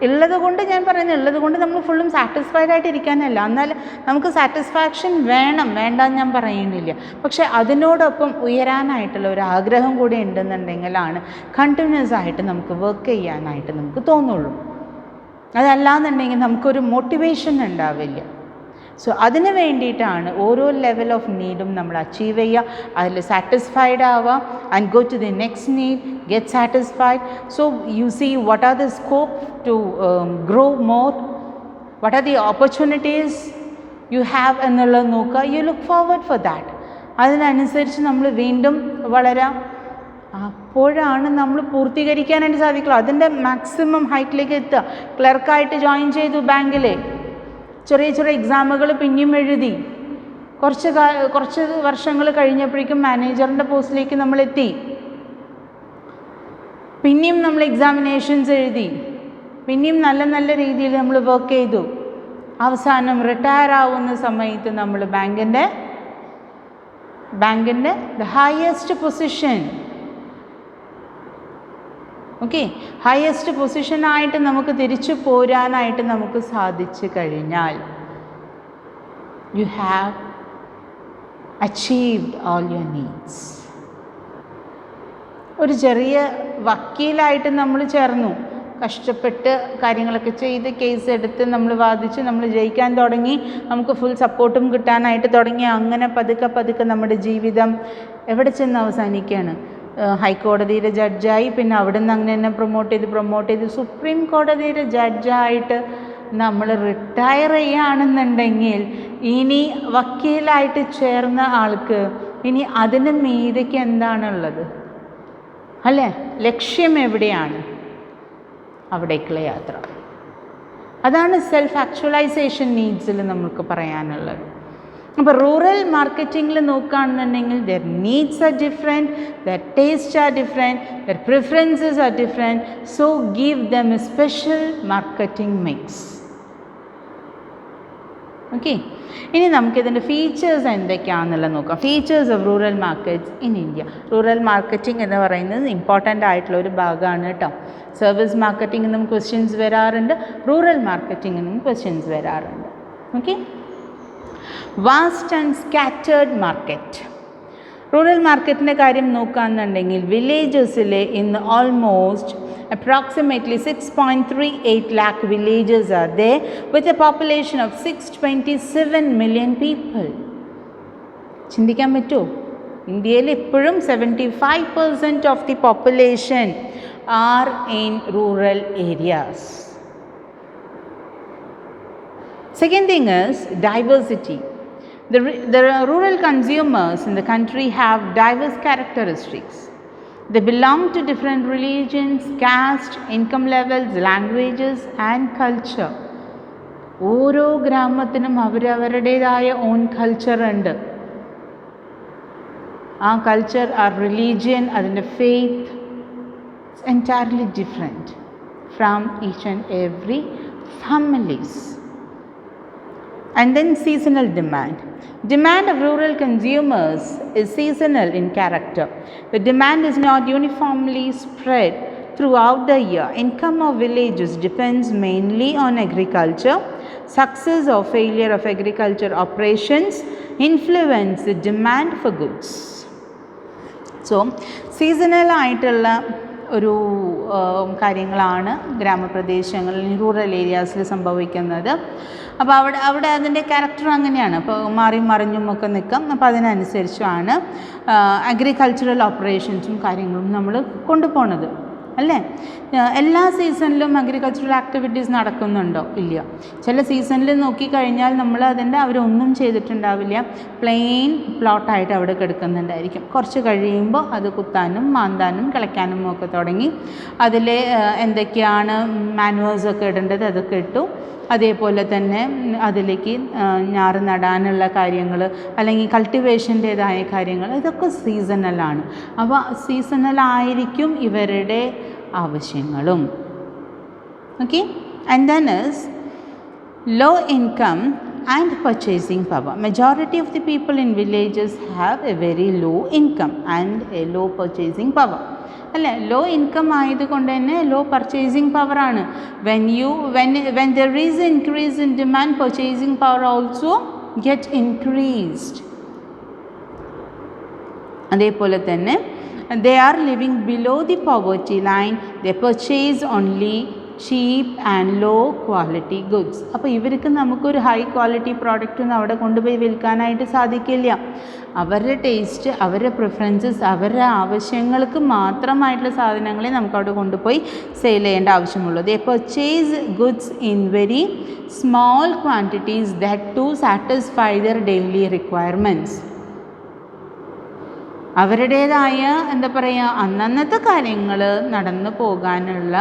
ഉള്ളത് കൊണ്ട് ഞാൻ പറയുന്നത്, ഉള്ളത് കൊണ്ട് നമ്മൾ ഫുള്ളും സാറ്റിസ്ഫൈഡ് ആയിട്ട് ഇരിക്കാനല്ല. എന്നാൽ നമുക്ക് സാറ്റിസ്ഫാക്ഷൻ വേണ്ടെന്ന് ഞാൻ പറയുന്നില്ല. പക്ഷെ അതിനോടൊപ്പം ഉയരാനായിട്ടുള്ള ഒരു ആഗ്രഹം കൂടി ഉണ്ടെന്നുണ്ടെങ്കിലാണ് കണ്ടിന്യൂസ് ആയിട്ട് നമുക്ക് വർക്ക് ചെയ്യാനായിട്ട് നമുക്ക് തോന്നുള്ളൂ. അതല്ലാന്നുണ്ടെങ്കിൽ നമുക്കൊരു മോട്ടിവേഷൻ ഉണ്ടാവില്ല. സോ അതിന് വേണ്ടിയിട്ടാണ് ഓരോ ലെവൽ ഓഫ് നീഡും നമ്മൾ അച്ചീവ് ചെയ്യുക, അതിൽ സാറ്റിസ്ഫൈഡ് ആവുക and go to the next need, get satisfied. So you see what are the scope to grow more, what are the opportunities you have എന്നുള്ളത് നോക്കുക. You look forward for that. അതിനനുസരിച്ച് നമ്മൾ വീണ്ടും വളരാം. അപ്പോഴാണ് നമ്മൾ പൂർത്തീകരിക്കാനായിട്ട് സാധിക്കുള്ളൂ. അതിൻ്റെ മാക്സിമം ഹൈറ്റിലേക്ക് എത്തുക. ക്ലർക്കായിട്ട് ജോയിൻ ചെയ്തു ബാങ്കിൽ, ചെറിയ ചെറിയ എക്സാമുകൾ പിന്നെയും എഴുതി, കുറച്ച് വർഷങ്ങൾ കഴിഞ്ഞപ്പോഴേക്കും മാനേജറിൻ്റെ പോസ്റ്റിലേക്ക് നമ്മൾ എത്തി. പിന്നെയും നമ്മൾ എക്സാമിനേഷൻസ് എഴുതി, പിന്നെയും നല്ല നല്ല രീതിയിൽ നമ്മൾ വർക്ക് ചെയ്തു. അവസാനം റിട്ടയർ ആവുന്ന സമയത്ത് നമ്മൾ ബാങ്കിൻ്റെ the highest position, okay, highest പൊസിഷനായിട്ട് നമുക്ക് തിരിച്ചു പോരാനായിട്ട് നമുക്ക് സാധിച്ചു കഴിഞ്ഞാൽ you have achieved all your needs. ഒരു ചെറിയ വക്കീലായിട്ട് നമ്മൾ ചേർന്നു, കഷ്ടപ്പെട്ട് കാര്യങ്ങളൊക്കെ ചെയ്ത് കേസ് എടുത്ത് നമ്മൾ വാദിച്ച് നമ്മൾ ജയിക്കാൻ തുടങ്ങി, നമുക്ക് ഫുൾ സപ്പോർട്ടും കിട്ടാനായിട്ട് തുടങ്ങി. അങ്ങനെ പതുക്കെ പതുക്കെ നമ്മുടെ ജീവിതം എവിടെ ചെന്ന് അവസാനിക്കുകയാണ്? ഹൈക്കോടതിയിലെ ജഡ്ജായി, പിന്നെ അവിടെ നിന്ന് അങ്ങനെ തന്നെ പ്രൊമോട്ട് ചെയ്ത് സുപ്രീം കോടതിയിലെ ജഡ്ജായിട്ട് നമ്മൾ റിട്ടയർ ചെയ്യുകയാണെന്നുണ്ടെങ്കിൽ ഇനി വക്കീലായിട്ട് ചേർന്ന ആൾക്ക് ഇനി അതിന് മീതയ്ക്ക് എന്താണുള്ളത്? അല്ലേ? ലക്ഷ്യം എവിടെയാണ്? അവിടേക്കുള്ള യാത്ര. അതാണ് സെൽഫ് ആക്ച്വലൈസേഷൻ നീഡ്സിൽ നമുക്ക് പറയാനുള്ളത്. അപ്പോൾ റൂറൽ മാർക്കറ്റിങ്ങിൽ നോക്കുകയാണെന്നുണ്ടെങ്കിൽ their needs are different, their taste are different, their preferences are different. So give them a special marketing mix. Okay, ഇനി നമുക്കിതിൻ്റെ ഫീച്ചേഴ്സ് എന്തൊക്കെയാണെന്നുള്ളത് നോക്കാം. Features of rural markets in India. Rural marketing എന്ന് പറയുന്നത് ഇമ്പോർട്ടൻ്റ് ആയിട്ടുള്ള ഒരു ഭാഗമാണ് കേട്ടോ. സർവീസ് മാർക്കറ്റിംഗ് എന്നും ക്വസ്റ്റ്യൻസ് വരാറുണ്ട്, റൂറൽ മാർക്കറ്റിംഗ് എന്നും ക്വസ്റ്റ്യൻസ് വരാറുണ്ട്. Okay, vast and scattered market. Rural മാർക്കറ്റിൻ്റെ കാര്യം നോക്കുകയാണെന്നുണ്ടെങ്കിൽ വില്ലേജസിലെ ഇന്ന് almost approximately 6.38 lakh villages are there with a population of 627 million people. ചിന്തിക്കാൻ പറ്റുമോ? ഇന്ത്യയിൽ ഇപ്പോഴും 75% of the population are in rural areas. Second thing is diversity. The rural consumers in the country have diverse characteristics. They belong to different religions, caste, income levels, languages and culture. ഓരോ ഗ്രാമത്തിനും അവരവരുടേതായ on culture ഉണ്ട്. ആ culture, ആ religion, അതിൻ്റെ faith entirely different from each and every families. And then seasonal demand. Demand of rural consumers is seasonal in character. The demand is not uniformly spread throughout the year. Income of villages depends mainly on agriculture. Success or failure of agriculture operations influence the demand for goods. So, seasonal ആയിട്ടുള്ള ഒരു കാര്യങ്ങളാണ് ഗ്രാമപ്രദേശങ്ങളിൽ, rural ഏരിയാസിൽ സംഭവിക്കുന്നത്. അപ്പോൾ അവിടെ അതിൻ്റെ character അങ്ങനെയാണ്. അപ്പോൾ മാറിയും മറിഞ്ഞും ഒക്കെ നിൽക്കാം. അപ്പോൾ അതിനനുസരിച്ചാണ് അഗ്രികൾച്ചറൽ ഓപ്പറേഷൻസും കാര്യങ്ങളും നമ്മൾ കൊണ്ടുപോകുന്നത്, അല്ലേ? എല്ലാ സീസണിലും അഗ്രികൾച്ചറൽ ആക്ടിവിറ്റീസ് നടക്കുന്നുണ്ടോ? ഇല്ല. ചില സീസണിൽ നോക്കിക്കഴിഞ്ഞാൽ അവരൊന്നും ചെയ്തിട്ടുണ്ടാവില്ല, പ്ലെയിൻ പ്ലോട്ടായിട്ട് അവിടെ കിടക്കുന്നുണ്ടായിരിക്കും. കുറച്ച് കഴിയുമ്പോൾ അത് കുത്താനും മാന്താനും കിളയ്ക്കാനും ഒക്കെ തുടങ്ങി. അതിൽ എന്തൊക്കെയാണ് മാനുവേഴ്സൊക്കെ ഇടേണ്ടത് അതൊക്കെ ഇട്ടു. അതേപോലെ തന്നെ അതിലേക്ക് ഞാറ് നടാനുള്ള കാര്യങ്ങൾ അല്ലെങ്കിൽ കൾട്ടിവേഷൻ്റേതായ കാര്യങ്ങൾ, ഇതൊക്കെ സീസണലാണ്. അപ്പോൾ സീസണലായിരിക്കും ഇവരുടെ ആവശ്യങ്ങളും. Okay, and then is low income and purchasing power. Majority of the people in villages have a very low income and a low purchasing power. അല്ലേ? ലോ ഇൻകം ആയതുകൊണ്ട് തന്നെ ലോ പർച്ചേസിംഗ് പവറാണ്. When there is increase in demand, purchasing power also get increased. അതേപോലെ തന്നെ they are living below the poverty line. They purchase only cheap and low quality goods. അപ്പോൾ ഇവർക്ക് നമുക്കൊരു high quality product ഒന്നും അവിടെ കൊണ്ടുപോയി വിൽക്കാനായിട്ട് സാധിക്കില്ല. അവരുടെ ടേസ്റ്റ്, അവരുടെ പ്രിഫറൻസസ്, അവരുടെ ആവശ്യങ്ങൾക്ക് മാത്രമായിട്ടുള്ള സാധനങ്ങളെ നമുക്കവിടെ കൊണ്ടുപോയി സെയിൽ ചെയ്യേണ്ട ആവശ്യമുള്ളൂ. They purchase goods in very small quantities that to satisfy their daily requirements. അവരുടേതായ എന്താ പറയുക, അന്നന്നത്തെ കാര്യങ്ങൾ നടന്നു പോകാനുള്ള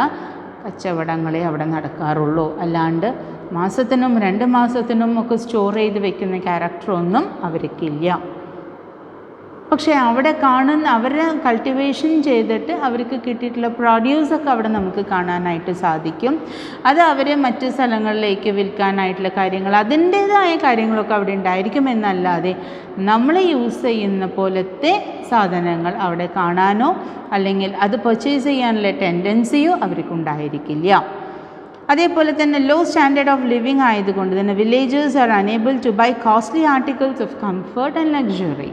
കച്ചവടങ്ങളെ അവിടെ നടക്കാറുള്ളൂ. അല്ലാണ്ട് മാസത്തിനും 2 മാസത്തിനും ഒക്കെ സ്റ്റോർ ചെയ്ത് വെക്കുന്ന ക്യാരക്ടറൊന്നും അവർക്കില്ല. പക്ഷേ അവിടെ കാണുന്ന അവരെ കൾട്ടിവേഷൻ ചെയ്തിട്ട് അവർക്ക് കിട്ടിയിട്ടുള്ള പ്രൊഡ്യൂസൊക്കെ അവിടെ നമുക്ക് കാണാനായിട്ട് സാധിക്കും. അത് അവർ മറ്റ് സ്ഥലങ്ങളിലേക്ക് വിൽക്കാനായിട്ടുള്ള കാര്യങ്ങൾ, അതിൻ്റേതായ കാര്യങ്ങളൊക്കെ അവിടെ ഉണ്ടായിരിക്കുമെന്നല്ലാതെ നമ്മൾ യൂസ് ചെയ്യുന്ന പോലത്തെ സാധനങ്ങൾ അവിടെ കാണാനോ അല്ലെങ്കിൽ അത് പർച്ചേസ് ചെയ്യാനുള്ള ടെൻഡൻസിയോ അവർക്കുണ്ടായിരിക്കില്ല. അതേപോലെ തന്നെ ലോ സ്റ്റാൻഡേർഡ് ഓഫ് ലിവിങ് ആയതുകൊണ്ട് തന്നെ villagers are unable to buy costly articles of comfort and luxury.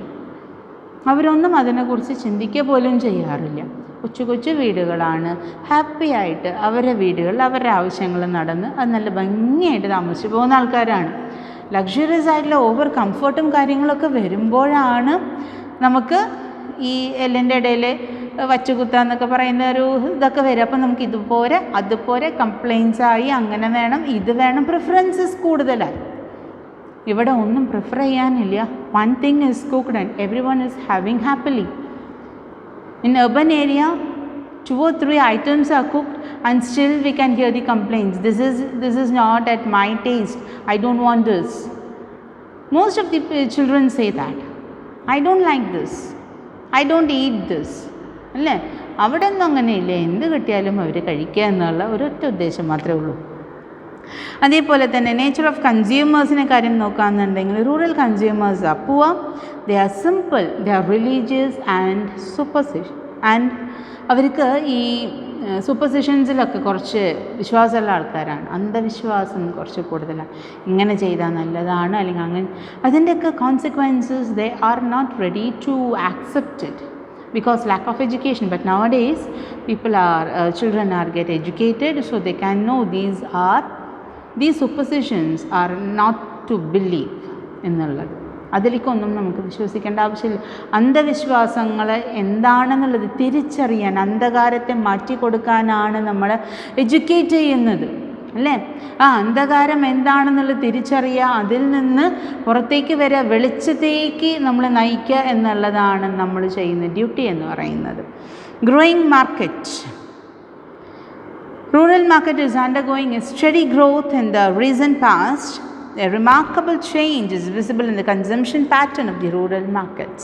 അവരൊന്നും അതിനെക്കുറിച്ച് ചിന്തിക്കുക പോലും ചെയ്യാറില്ല. കൊച്ചു കൊച്ചു വീടുകളാണ്, ഹാപ്പി ആയിട്ട് അവരുടെ വീടുകളിൽ അവരുടെ ആവശ്യങ്ങൾ നടന്ന് അത് നല്ല ഭംഗിയായിട്ട് താമസിച്ച് പോകുന്ന ആൾക്കാരാണ്. ലക്ഷറീസ് ആയിട്ടുള്ള ഓവർ കംഫർട്ടും കാര്യങ്ങളൊക്കെ വരുമ്പോഴാണ് നമുക്ക് ഈ എല്ലിൻ്റെ ഇടയിൽ വച്ചുകുത്താന്നൊക്കെ പറയുന്ന ഒരു ഇതൊക്കെ വരും. അപ്പം നമുക്ക് ഇതുപോലെ അതുപോലെ കംപ്ലയിൻസ് ആയി അങ്ങനെ വേണം ഇത് വേണം, പ്രിഫറൻസസ് കൂടുതലായി. ഇവിടെ ഒന്നും പ്രിഫർ ചെയ്യാനില്ല. One thing is cooked and every one is having happily. In urban area 2 or 3 items are cooked and still we can hear the complaints. This is not at my taste, I don't want this. Most of the children say that I don't like this, I don't eat this. അല്ലേ? അവിടെ ഒന്നും അങ്ങനെയില്ല. എന്ത് കിട്ടിയാലും അവർ കഴിക്കുക എന്നുള്ള ഒരൊറ്റ ഉദ്ദേശം മാത്രമേ ഉള്ളൂ. അതേപോലെ തന്നെ നേച്ചർ ഓഫ് കൺസ്യൂമേഴ്സിനെ കാര്യം നോക്കുകയാണെന്നുണ്ടെങ്കിൽ rural consumers are poor, they are simple, they are religious and superstition. And അവർക്ക് ഈ സൂപ്പർസ്റ്റിഷൻസിലൊക്കെ കുറച്ച് വിശ്വാസമുള്ള ആൾക്കാരാണ്. അന്ധവിശ്വാസം കുറച്ച് കൂടുതലാണ്. ഇങ്ങനെ ചെയ്താൽ നല്ലതാണ് അല്ലെങ്കിൽ അങ്ങനെ, അതിൻ്റെയൊക്കെ consequences they are not ready to accept it because lack of education. But nowadays children are get educated, so they can know these superstitions are not to believe എന്നുള്ളത്. അതിലേക്കൊന്നും നമുക്ക് വിശ്വസിക്കേണ്ട ആവശ്യമില്ല. അന്ധവിശ്വാസങ്ങൾ എന്താണെന്നുള്ളത് തിരിച്ചറിയാൻ, അന്ധകാരത്തെ മാറ്റിക്കൊടുക്കാനാണ് നമ്മൾ എഡ്യൂക്കേറ്റ് ചെയ്യുന്നത്, അല്ലേ? ആ അന്ധകാരം എന്താണെന്നുള്ളത് തിരിച്ചറിയുക, അതിൽ നിന്ന് പുറത്തേക്ക് വരിക, വെളിച്ചത്തേക്ക് നമ്മൾ നയിക്കുക എന്നുള്ളതാണ് നമ്മൾ ചെയ്യുന്ന ഡ്യൂട്ടി എന്ന് പറയുന്നത്. Growing market. Rural market is undergoing a steady growth in the recent past. A remarkable change is visible in the consumption pattern of the rural markets.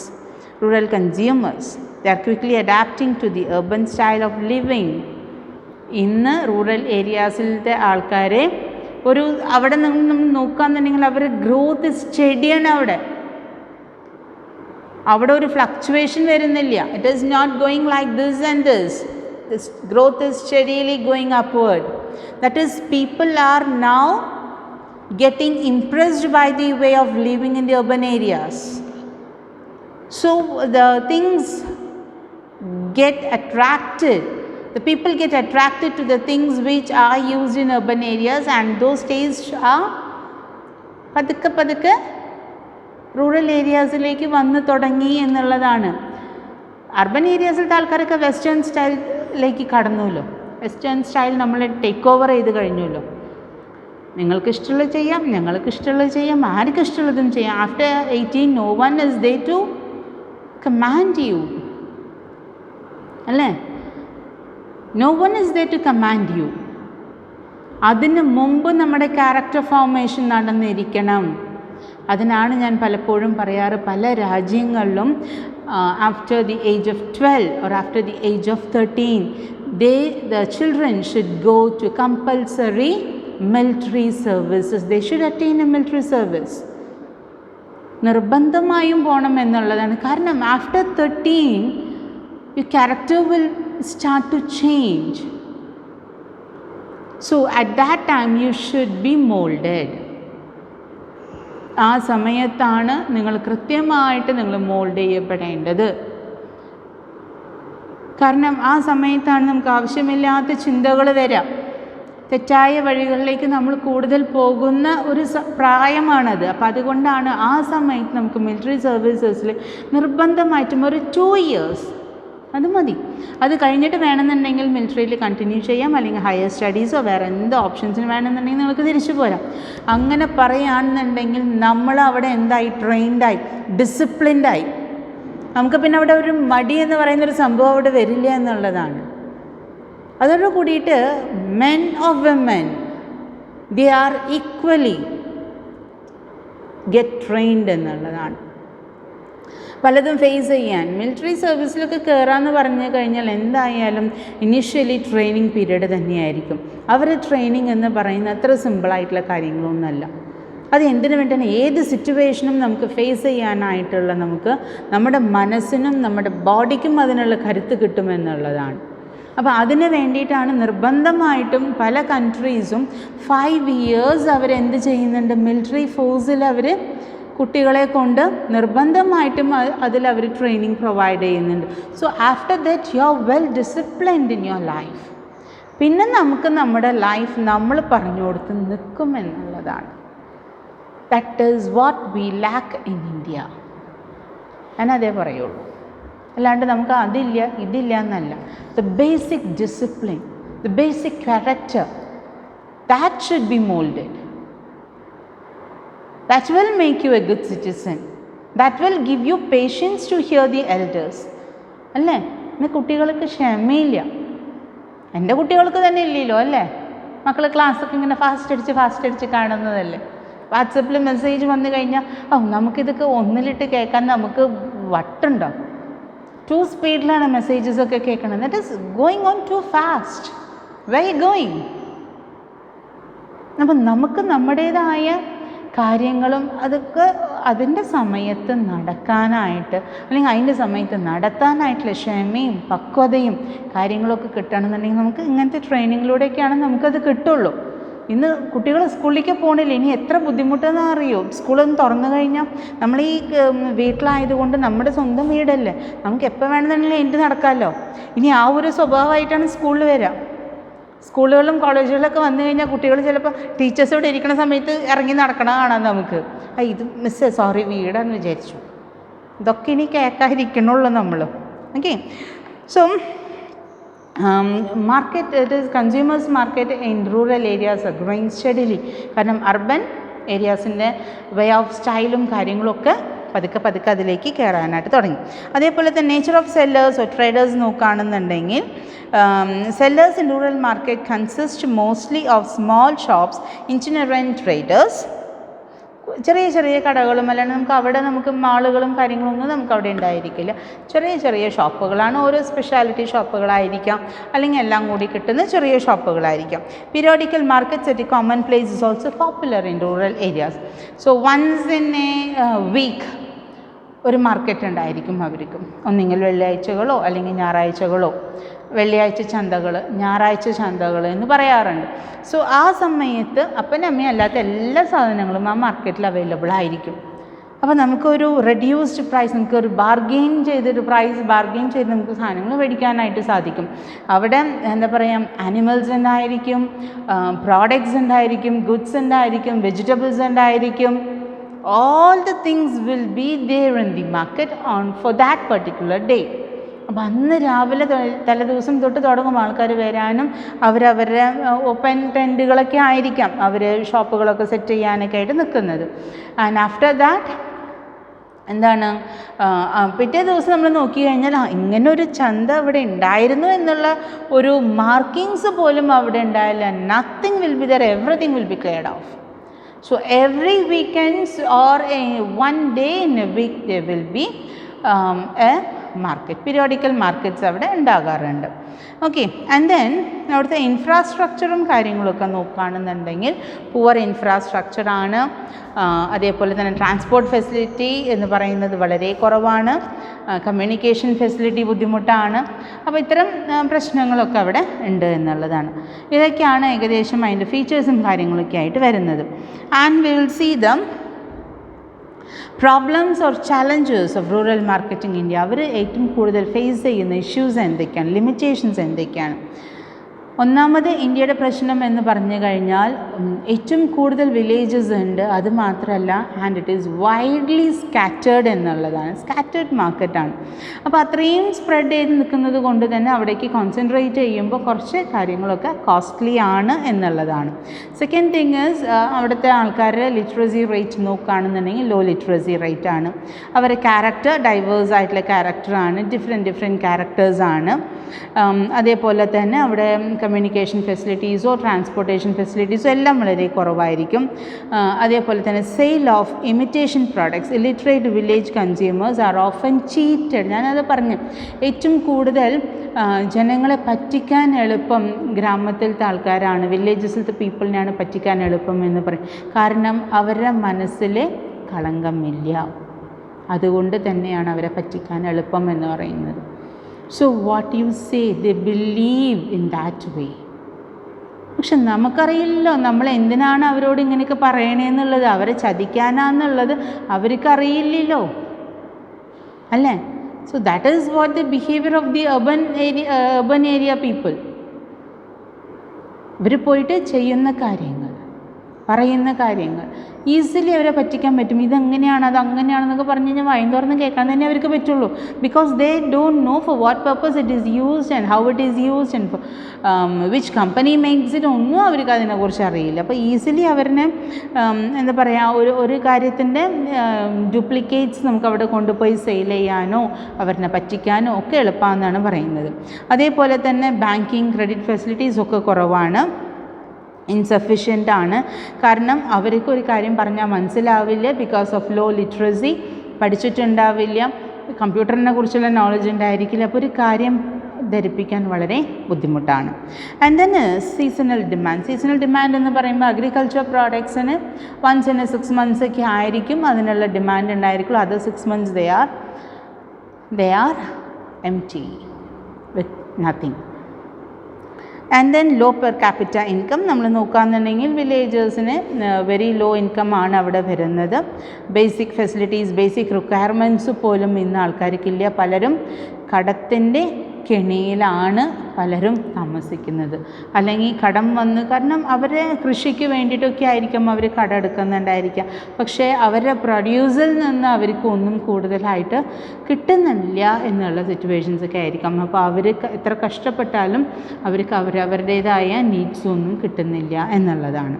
Rural consumers, they are quickly adapting to the urban style of living. ഇന്ന് rural ഏരിയാസിലത്തെ ആൾക്കാരെ അവിടെ നിന്ന് നോക്കുകയെന്നുണ്ടെങ്കിൽ അവർ growth സ്റ്റഡിയാണ്. അവിടെ ഒരു fluctuation വരുന്നില്ല. It is not going like this and this. This growth is steadily going upward. That is people are now getting impressed by the way of living in the urban areas. So the things get attracted. The people get attracted to the things which are used in urban areas, and those tastes are പതുക്കെ rural ഏരിയാസിലേക്ക് വന്ന് തുടങ്ങി എന്നുള്ളതാണ്. Urban ഏരിയാസിലത്തെ ആൾക്കാരൊക്കെ western സ്റ്റൈലിലേക്ക് കടന്നുല്ലോ. Western style നമ്മൾ take over ചെയ്ത് കഴിഞ്ഞല്ലോ. നിങ്ങൾക്ക് ഇഷ്ടമുള്ളത് ചെയ്യാം, ഞങ്ങൾക്ക് ഇഷ്ടമുള്ളത് ചെയ്യാം, ആർക്കും ഇഷ്ടമുള്ളതും ചെയ്യാം. After 18 no one is there to command you, അല്ലേ? No one is there to command you. അതിന് മുമ്പ് നമ്മുടെ ക്യാരക്ടർ ഫോർമേഷൻ നടന്നിരിക്കണം. അതിനാണ് ഞാൻ പലപ്പോഴും പറയാറ്, പല രാജ്യങ്ങളിലും after the age of 12 or after the age of 13 the children should go to compulsory military services. They should attain a military service. നിർബന്ധമായും പോകണം എന്നുള്ളതാണ്. കാരണം after 13 your character will start to change. So at that time you should be molded. ആ സമയത്താണ് നിങ്ങൾ കൃത്യമായിട്ട് നിങ്ങൾ mould ചെയ്യപ്പെടേണ്ടത്. കാരണം ആ സമയത്താണ് നമുക്ക് ആവശ്യമില്ലാത്ത ചിന്തകൾ വരാം. തെറ്റായ വഴികളിലേക്ക് നമ്മൾ കൂടുതൽ പോകുന്ന ഒരു പ്രായമാണത്. അപ്പോൾ അതുകൊണ്ടാണ് ആ സമയത്ത് നമുക്ക് മിലിറ്ററി സർവീസസിൽ നിർബന്ധമായിട്ടും ഒരു 2 years അത് മതി. അത് കഴിഞ്ഞിട്ട് വേണമെന്നുണ്ടെങ്കിൽ മിലിറ്ററിയിൽ കണ്ടിന്യൂ ചെയ്യാം, അല്ലെങ്കിൽ ഹയർ സ്റ്റഡീസോ വേറെ എന്ത് ഓപ്ഷൻസിന് വേണമെന്നുണ്ടെങ്കിൽ നിങ്ങൾക്ക് തിരിച്ചു പോരാം. അങ്ങനെ പറയുകയാണെന്നുണ്ടെങ്കിൽ നമ്മൾ അവിടെ എന്തായി, ട്രെയിൻഡായി, ഡിസിപ്ലിൻഡായി. നമുക്ക് പിന്നെ അവിടെ ഒരു മടി എന്ന് പറയുന്നൊരു സംഭവം അവിടെ വരില്ല എന്നുള്ളതാണ്. അതോട് കൂടിയിട്ട് men or women, they are equally get trained എന്നുള്ളതാണ്. പലതും ഫേസ് ചെയ്യാൻ. മിലിറ്ററി സർവീസിലൊക്കെ കയറാമെന്ന് പറഞ്ഞു കഴിഞ്ഞാൽ എന്തായാലും ഇനീഷ്യലി ട്രെയിനിങ് പീരീഡ് തന്നെയായിരിക്കും. അവരുടെ ട്രെയിനിങ് എന്ന് പറയുന്നത് അത്ര സിമ്പിളായിട്ടുള്ള കാര്യങ്ങളൊന്നുമല്ല. അത് എന്തിനു വേണ്ടിയാണ്, ഏത് സിറ്റുവേഷനും നമുക്ക് ഫേസ് ചെയ്യാനായിട്ടുള്ള നമുക്ക് നമ്മുടെ മനസ്സിനും നമ്മുടെ ബോഡിക്കും അതിനുള്ള കരുത്ത് കിട്ടുമെന്നുള്ളതാണ്. അപ്പോൾ അതിന് വേണ്ടിയിട്ടാണ് നിർബന്ധമായിട്ടും പല കൺട്രീസും 5 years അവരെന്ത് ചെയ്യുന്നുണ്ട്, മിലിറ്ററി ഫോഴ്സിൽ അവർ കുട്ടികളെ കൊണ്ട് നിർബന്ധമായിട്ടും അതിലവർ ട്രെയിനിങ് പ്രൊവൈഡ് ചെയ്യുന്നുണ്ട്. So after that you are well disciplined in your life. പിന്നെ നമുക്ക് നമ്മുടെ ലൈഫ് നമ്മൾ പറഞ്ഞു കൊടുത്ത് നിൽക്കുമെന്നുള്ളതാണ്. That is what we lack in India. ഞാനതേ പറയുള്ളൂ. അല്ലാണ്ട് നമുക്ക് അതില്ല ഇതില്ല എന്നല്ല. The basic discipline, the basic character, that should be moulded. That will make you a good citizen. That will give you patience to hear the elders. അല്ലേ? ഇന്ന് കുട്ടികൾക്ക് ക്ഷമയില്ല. എൻ്റെ കുട്ടികൾക്ക് തന്നെ ഇല്ലല്ലോ അല്ലേ? മക്കൾ ക്ലാസ്സൊക്കെ ഇങ്ങനെ ഫാസ്റ്റ് അടിച്ച് കാണുന്നതല്ലേ. വാട്സപ്പിൽ മെസ്സേജ് വന്നു കഴിഞ്ഞാൽ നമുക്കിതൊക്കെ ഒന്നിലിട്ട് കേൾക്കാൻ നമുക്ക് വട്ടുണ്ടോ? 2 സ്പീഡിലാണ് മെസ്സേജസൊക്കെ കേൾക്കുന്നത്. That is going on too fast. Where going? അപ്പം നമുക്ക് നമ്മുടേതായ കാര്യങ്ങളും അതൊക്കെ അതിൻ്റെ സമയത്ത് നടക്കാനായിട്ട് അല്ലെങ്കിൽ അതിൻ്റെ സമയത്ത് നടത്താനായിട്ടുള്ള ക്ഷമയും പക്വതയും കാര്യങ്ങളൊക്കെ കിട്ടണമെന്നുണ്ടെങ്കിൽ നമുക്ക് ഇങ്ങനത്തെ ട്രെയിനിങ്ങിലൂടെയൊക്കെയാണ് നമുക്കത് കിട്ടുള്ളൂ. ഇന്ന് കുട്ടികൾ സ്കൂളിലേക്ക് പോകണില്ല. ഇനി എത്ര ബുദ്ധിമുട്ടെന്ന് അറിയോ? സ്കൂളൊന്ന് തുറന്നു കഴിഞ്ഞാൽ നമ്മൾ ഈ വീട്ടിലായതുകൊണ്ട് നമ്മുടെ സ്വന്തം വീടല്ലേ, നമുക്ക് എപ്പോൾ വേണമെന്നുണ്ടെങ്കിലും എനിക്ക് നടക്കാമല്ലോ. ഇനി ആ ഒരു സ്വഭാവമായിട്ടാണ് സ്കൂളിൽ വരിക. സ്കൂളുകളിലും കോളേജുകളിലൊക്കെ വന്നു കഴിഞ്ഞാൽ കുട്ടികൾ ചിലപ്പോൾ ടീച്ചേഴ്സോട് ഇരിക്കുന്ന സമയത്ത് ഇറങ്ങി നടക്കണ കാണാം നമുക്ക്. ഇത് മിസ്സേ സോറി വീടാന്ന് വിചാരിച്ചു. ഇതൊക്കെ ഇനി കേൾക്കാതിരിക്കണുള്ളൂ നമ്മൾ. Okay. So market, it is consumers market in rural areas are growing steadily. കാരണം അർബൻ ഏരിയാസിൻ്റെ വേ ഓഫ് സ്റ്റൈലും കാര്യങ്ങളൊക്കെ പതുക്കെ അതിലേക്ക് കയറാനായിട്ട് തുടങ്ങി. അതേപോലെ തന്നെ nature of sellers or traders നോക്കുകയാണെന്നുണ്ടെങ്കിൽ sellers in rural market consist mostly of small shops, itinerant traders. ചെറിയ കടകളും അല്ലാണ്ട് നമുക്ക് മാളുകളും കാര്യങ്ങളൊന്നും നമുക്ക് അവിടെ ഉണ്ടായിരിക്കില്ല. ചെറിയ ഷോപ്പുകളാണ്. ഓരോ സ്പെഷ്യാലിറ്റി ഷോപ്പുകളായിരിക്കാം, അല്ലെങ്കിൽ എല്ലാം കൂടി കിട്ടുന്ന ചെറിയ ഷോപ്പുകളായിരിക്കാം. Periodical markets at a common place is also popular in rural areas. So once in a week ഒരു മാർക്കറ്റ് ഉണ്ടായിരിക്കും അവർക്കും. ഒന്നെങ്കിൽ വെള്ളിയാഴ്ചകളോ അല്ലെങ്കിൽ ഞായറാഴ്ചകളോ. വെള്ളിയാഴ്ച ചന്തകൾ, ഞായറാഴ്ച ചന്തകൾ എന്ന് പറയാറുണ്ട്. സോ ആ സമയത്ത് അപ്പനമ്മയും അല്ലാത്ത എല്ലാ സാധനങ്ങളും ആ മാർക്കറ്റിൽ അവൈലബിൾ ആയിരിക്കും. അപ്പോൾ നമുക്കൊരു റെഡ്യൂസ്ഡ് പ്രൈസ്, നമുക്കൊരു ബാർഗെയിൻ ചെയ്ത് നമുക്ക് സാധനങ്ങൾ മേടിക്കാനായിട്ട് സാധിക്കും. അവിടെ എന്താ പറയുക, ആനിമൽസ് ഉണ്ടായിരിക്കും, പ്രോഡക്ട്സ് ഉണ്ടായിരിക്കും, ഗുഡ്സ് ഉണ്ടായിരിക്കും, വെജിറ്റബിൾസ് ഉണ്ടായിരിക്കും. All the things will be there in the market for that particular day. അപ്പം അന്ന് രാവിലെ തലേദിവസം തൊട്ട് തുടങ്ങും ആൾക്കാർ വരാനും. അവരവരുടെ ഓപ്പൺ ടെൻറ്റുകളൊക്കെ ആയിരിക്കാം അവർ ഷോപ്പുകളൊക്കെ സെറ്റ് ചെയ്യാനൊക്കെ ആയിട്ട് നിൽക്കുന്നത്. ആൻഡ് ആഫ്റ്റർ ദാറ്റ് എന്താണ്, പിറ്റേ ദിവസം നമ്മൾ നോക്കി കഴിഞ്ഞാൽ ഇങ്ങനൊരു ചന്ത അവിടെ ഉണ്ടായിരുന്നു എന്നുള്ള ഒരു മാർക്കിങ്സ് പോലും അവിടെ ഉണ്ടായില്ല. Nothing will be there, everything will be cleared of. So every weekends or one day in a week there will be a market. Periodical markets അവിടെ ഉണ്ടാകാറുണ്ട്. ഓക്കെ. ആൻഡ് ദെൻ അവിടുത്തെ ഇൻഫ്രാസ്ട്രക്ചറും കാര്യങ്ങളൊക്കെ നോക്കുകയാണെന്നുണ്ടെങ്കിൽ പുവർ ഇൻഫ്രാസ്ട്രക്ചറാണ്. അതേപോലെ തന്നെ ട്രാൻസ്പോർട്ട് ഫെസിലിറ്റി എന്ന് പറയുന്നത് വളരെ കുറവാണ്. കമ്മ്യൂണിക്കേഷൻ ഫെസിലിറ്റി ബുദ്ധിമുട്ടാണ്. അപ്പോൾ ഇത്തരം പ്രശ്നങ്ങളൊക്കെ അവിടെ ഉണ്ട് എന്നുള്ളതാണ്. ഇതൊക്കെയാണ് ഏകദേശം അതിൻ്റെ ഫീച്ചേഴ്സും കാര്യങ്ങളൊക്കെ ആയിട്ട് വരുന്നത്. And we will see the problems or challengers of rural marketing India. അവർ ഏറ്റവും കൂടുതൽ ഫേസ് ചെയ്യുന്ന ഇഷ്യൂസ് എന്തൊക്കെയാണ്, ലിമിറ്റേഷൻസ് എന്തൊക്കെയാണ്? ഒന്നാമത് ഇന്ത്യയുടെ പ്രശ്നം എന്ന് പറഞ്ഞു കഴിഞ്ഞാൽ ഏറ്റവും കൂടുതൽ വില്ലേജസ് ഉണ്ട്. അത് മാത്രമല്ല, and it is widely scattered എന്നുള്ളതാണ്. സ്കാറ്റേർഡ് മാർക്കറ്റാണ്. അപ്പോൾ അത്രയും സ്പ്രെഡ് ചെയ്ത് നിൽക്കുന്നത് കൊണ്ട് തന്നെ അവിടേക്ക് കോൺസെൻട്രേറ്റ് ചെയ്യുമ്പോൾ കുറച്ച് കാര്യങ്ങളൊക്കെ കോസ്റ്റ്ലി ആണ് എന്നുള്ളതാണ്. സെക്കൻഡ് തിങ് ഈസ് അവിടുത്തെ ആൾക്കാരുടെ ലിറ്ററസി റേറ്റ് നോക്കുകയാണെന്നുണ്ടെങ്കിൽ ലോ ലിറ്ററസി റേറ്റ് ആണ്. അവരുടെ ക്യാരക്ടർ ഡൈവേഴ്സ് ആയിട്ടുള്ള ക്യാരക്ടറാണ്, ഡിഫറെൻറ്റ് ക്യാരക്ടേഴ്സാണ്. അതേപോലെ തന്നെ അവിടെ കമ്മ്യൂണിക്കേഷൻ ഫെസിലിറ്റീസോ ട്രാൻസ്പോർട്ടേഷൻ ഫെസിലിറ്റീസോ എല്ലാം വളരെ കുറവായിരിക്കും. അതേപോലെ തന്നെ sale of imitation products, illiterate village consumers R often cheated. ഞാനത് പറഞ്ഞു, ഏറ്റവും കൂടുതൽ ജനങ്ങളെ പറ്റിക്കാൻ എളുപ്പം ഗ്രാമത്തിലത്തെ ആൾക്കാരാണ്, വില്ലേജസിലത്തെ പീപ്പിളിനെയാണ് പറ്റിക്കാൻ എളുപ്പം എന്ന് പറയും. കാരണം അവരുടെ മനസ്സിൽ കളങ്കമില്ല, അതുകൊണ്ട് തന്നെയാണ് അവരെ പറ്റിക്കാൻ എളുപ്പം എന്ന് പറയുന്നത്. So what you say, they believe in that way. പക്ഷെ നമുക്കറിയില്ലല്ലോ നമ്മൾ എന്തിനാണ് അവരോട് ഇങ്ങനെയൊക്കെ പറയണേന്നുള്ളത്, അവരെ ചതിക്കാനാന്നുള്ളത് അവർക്കറിയില്ലല്ലോ, അല്ലേ? So that is what the behaviour of the urban area people. ഇവർ പോയിട്ട് ചെയ്യുന്ന കാര്യങ്ങൾ, പറയുന്ന കാര്യങ്ങൾ ഈസിലി അവരെ പറ്റിക്കാൻ പറ്റും. ഇതെങ്ങനെയാണ്, അത് അങ്ങനെയാണെന്നൊക്കെ പറഞ്ഞു കഴിഞ്ഞാൽ വായും തുറന്ന് കേൾക്കാൻ തന്നെ അവർക്ക് പറ്റുള്ളൂ. Because they don't know for what purpose it is used and how it is used and which company makes it, ഒന്നും അവർക്ക് അതിനെക്കുറിച്ച് അറിയില്ല. അപ്പോൾ ഈസിലി അവരിനെ എന്താ പറയുക, ഒരു കാര്യത്തിൻ്റെ ഡ്യൂപ്ലിക്കേറ്റ്സ് നമുക്ക് അവിടെ കൊണ്ടുപോയി സെയിൽ ചെയ്യാനോ അവരെ പറ്റിക്കാനോ ഒക്കെ എളുപ്പമാണെന്നാണ് പറയുന്നത്. അതേപോലെ തന്നെ ബാങ്കിങ് ക്രെഡിറ്റ് ഫെസിലിറ്റീസ് ഒക്കെ കുറവാണ്, ഇൻസഫിഷ്യൻ്റ് ആണ്. കാരണം അവർക്ക് ഒരു കാര്യം പറഞ്ഞാൽ മനസ്സിലാവില്ല, ബിക്കോസ് ഓഫ് ലോ ലിറ്ററസി, പഠിച്ചിട്ടുണ്ടാവില്ല, കമ്പ്യൂട്ടറിനെ കുറിച്ചുള്ള നോളജ് ഉണ്ടായിരിക്കില്ല. അപ്പോൾ ഒരു കാര്യം ധരിപ്പിക്കാൻ വളരെ ബുദ്ധിമുട്ടാണ്. ആൻഡ് ദെൻ സീസണൽ ഡിമാൻഡ് എന്ന് പറയുമ്പോൾ അഗ്രികൾച്ചർ പ്രോഡക്ട്സിന് വൺസ് ഇൻ 6 months ഒക്കെ ആയിരിക്കും അതിനുള്ള ഡിമാൻഡ് ഉണ്ടായിരിക്കുള്ളൂ. Other 6 months they are empty with nothing. And then low per capita income നമ്മൾ നോക്കുകയാണെന്നുണ്ടെങ്കിൽ വില്ലേജേഴ്സിന് വെരി ലോ ഇൻകം ആണ് അവിടെ വരുന്നത്. ബേസിക് ഫെസിലിറ്റീസ്, ബേസിക് റിക്വയർമെൻറ്റ്സ് പോലും ഇന്ന് ആൾക്കാർക്കില്ല. പലരും കടത്തിൻ്റെ കെണിയിലാണ് പലരും താമസിക്കുന്നത്, അല്ലെങ്കിൽ കടം വന്ന്, കാരണം അവരെ കൃഷിക്ക് വേണ്ടിയിട്ടൊക്കെ ആയിരിക്കും അവർ കടം എടുക്കുന്നുണ്ടായിരിക്കാം, പക്ഷേ അവരുടെ പ്രൊഡ്യൂസിൽ നിന്ന് അവർക്ക് ഒന്നും കൂടുതലായിട്ട് കിട്ടുന്നില്ല എന്നുള്ള സിറ്റുവേഷൻസൊക്കെ ആയിരിക്കാം. അപ്പോൾ അവർ എത്ര കഷ്ടപ്പെട്ടാലും അവർക്ക് അവരുടേതായ നീഡ്സ് ഒന്നും കിട്ടുന്നില്ല എന്നുള്ളതാണ്.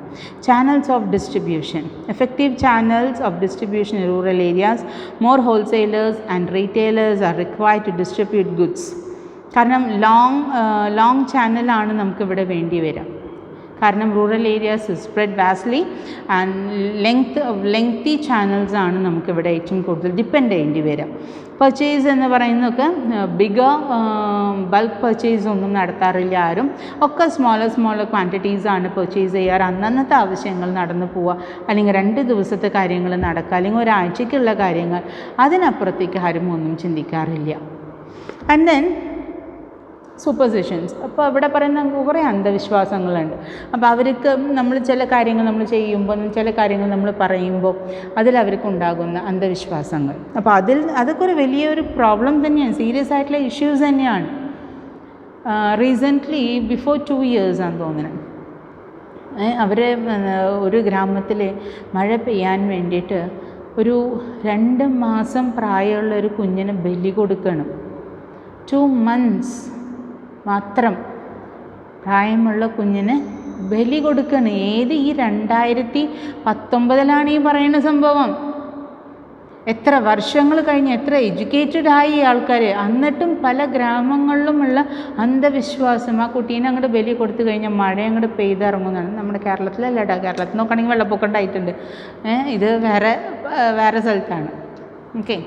Channels of distribution, effective channels of distribution in rural areas, more wholesalers and retailers are required to distribute goods. കാരണം ലോങ് ചാനലാണ് നമുക്കിവിടെ വേണ്ടി വരിക. കാരണം rural areas spread vastly and lengthy ചാനൽസാണ് നമുക്കിവിടെ ഏറ്റവും കൂടുതൽ ഡിപ്പെൻഡ് ചെയ്യേണ്ടി വരിക. പർച്ചേസ് എന്ന് പറയുന്നതൊക്കെ ബിഗർ ബൾക്ക് പർച്ചേസ് ഒന്നും നടത്താറില്ല ആരും, ഒക്കെ സ്മോളർ ക്വാണ്ടിറ്റീസാണ് പർച്ചേസ് ചെയ്യാറ്. അന്നന്നത്തെ ആവശ്യങ്ങൾ നടന്നു പോവുക, അല്ലെങ്കിൽ 2 ദിവസത്തെ കാര്യങ്ങൾ നടക്കുക, അല്ലെങ്കിൽ ഒരാഴ്ചയ്ക്കുള്ള കാര്യങ്ങൾ, അതിനപ്പുറത്തേക്ക് ആരും ഒന്നും ചിന്തിക്കാറില്ല. And then സൂപ്പർസിഷൻസ്. അപ്പോൾ അവിടെ പറയുന്ന കുറേ അന്ധവിശ്വാസങ്ങളുണ്ട്. അപ്പോൾ അവർക്ക് നമ്മൾ ചില കാര്യങ്ങൾ നമ്മൾ ചെയ്യുമ്പോൾ, ചില കാര്യങ്ങൾ നമ്മൾ പറയുമ്പോൾ അതിലവർക്കുണ്ടാകുന്ന അന്ധവിശ്വാസങ്ങൾ, അപ്പോൾ അതൊക്കെ ഒരു വലിയൊരു പ്രോബ്ലം തന്നെയാണ്, സീരിയസ് ആയിട്ടുള്ള ഇഷ്യൂസ് തന്നെയാണ്. റീസെൻ്റ്ലി ബിഫോർ 2 years ആണെന്ന് തോന്നുന്നത്, അവർ ഒരു ഗ്രാമത്തിൽ മഴ പെയ്യാൻ വേണ്ടിയിട്ട് ഒരു 2 മാസം പ്രായമുള്ള ഒരു കുഞ്ഞിന് ബലി കൊടുക്കണം. 2 months മാത്രം പ്രായമുള്ള കുഞ്ഞിന് ബലി കൊടുക്കണം. ഏത് ഈ 2019 ഈ പറയുന്ന സംഭവം? എത്ര വർഷങ്ങൾ കഴിഞ്ഞ്, എത്ര എഡ്യൂക്കേറ്റഡ് ആയി ആൾക്കാർ, എന്നിട്ടും പല ഗ്രാമങ്ങളിലുമുള്ള അന്ധവിശ്വാസം, ആ കുട്ടീനെ അങ്ങോട്ട് ബലി കൊടുത്തു കഴിഞ്ഞാൽ മഴ അങ്ങോട്ട് പെയ്തിറങ്ങുന്നതാണ്. നമ്മുടെ കേരളത്തിലല്ല കേട്ടോ, കേരളത്തിൽ നോക്കുകയാണെങ്കിൽ വെള്ളപ്പൊക്കം ഉണ്ടായിട്ടുണ്ട്, ഇത് വേറെ സ്ഥലത്താണ്. ഓക്കെ,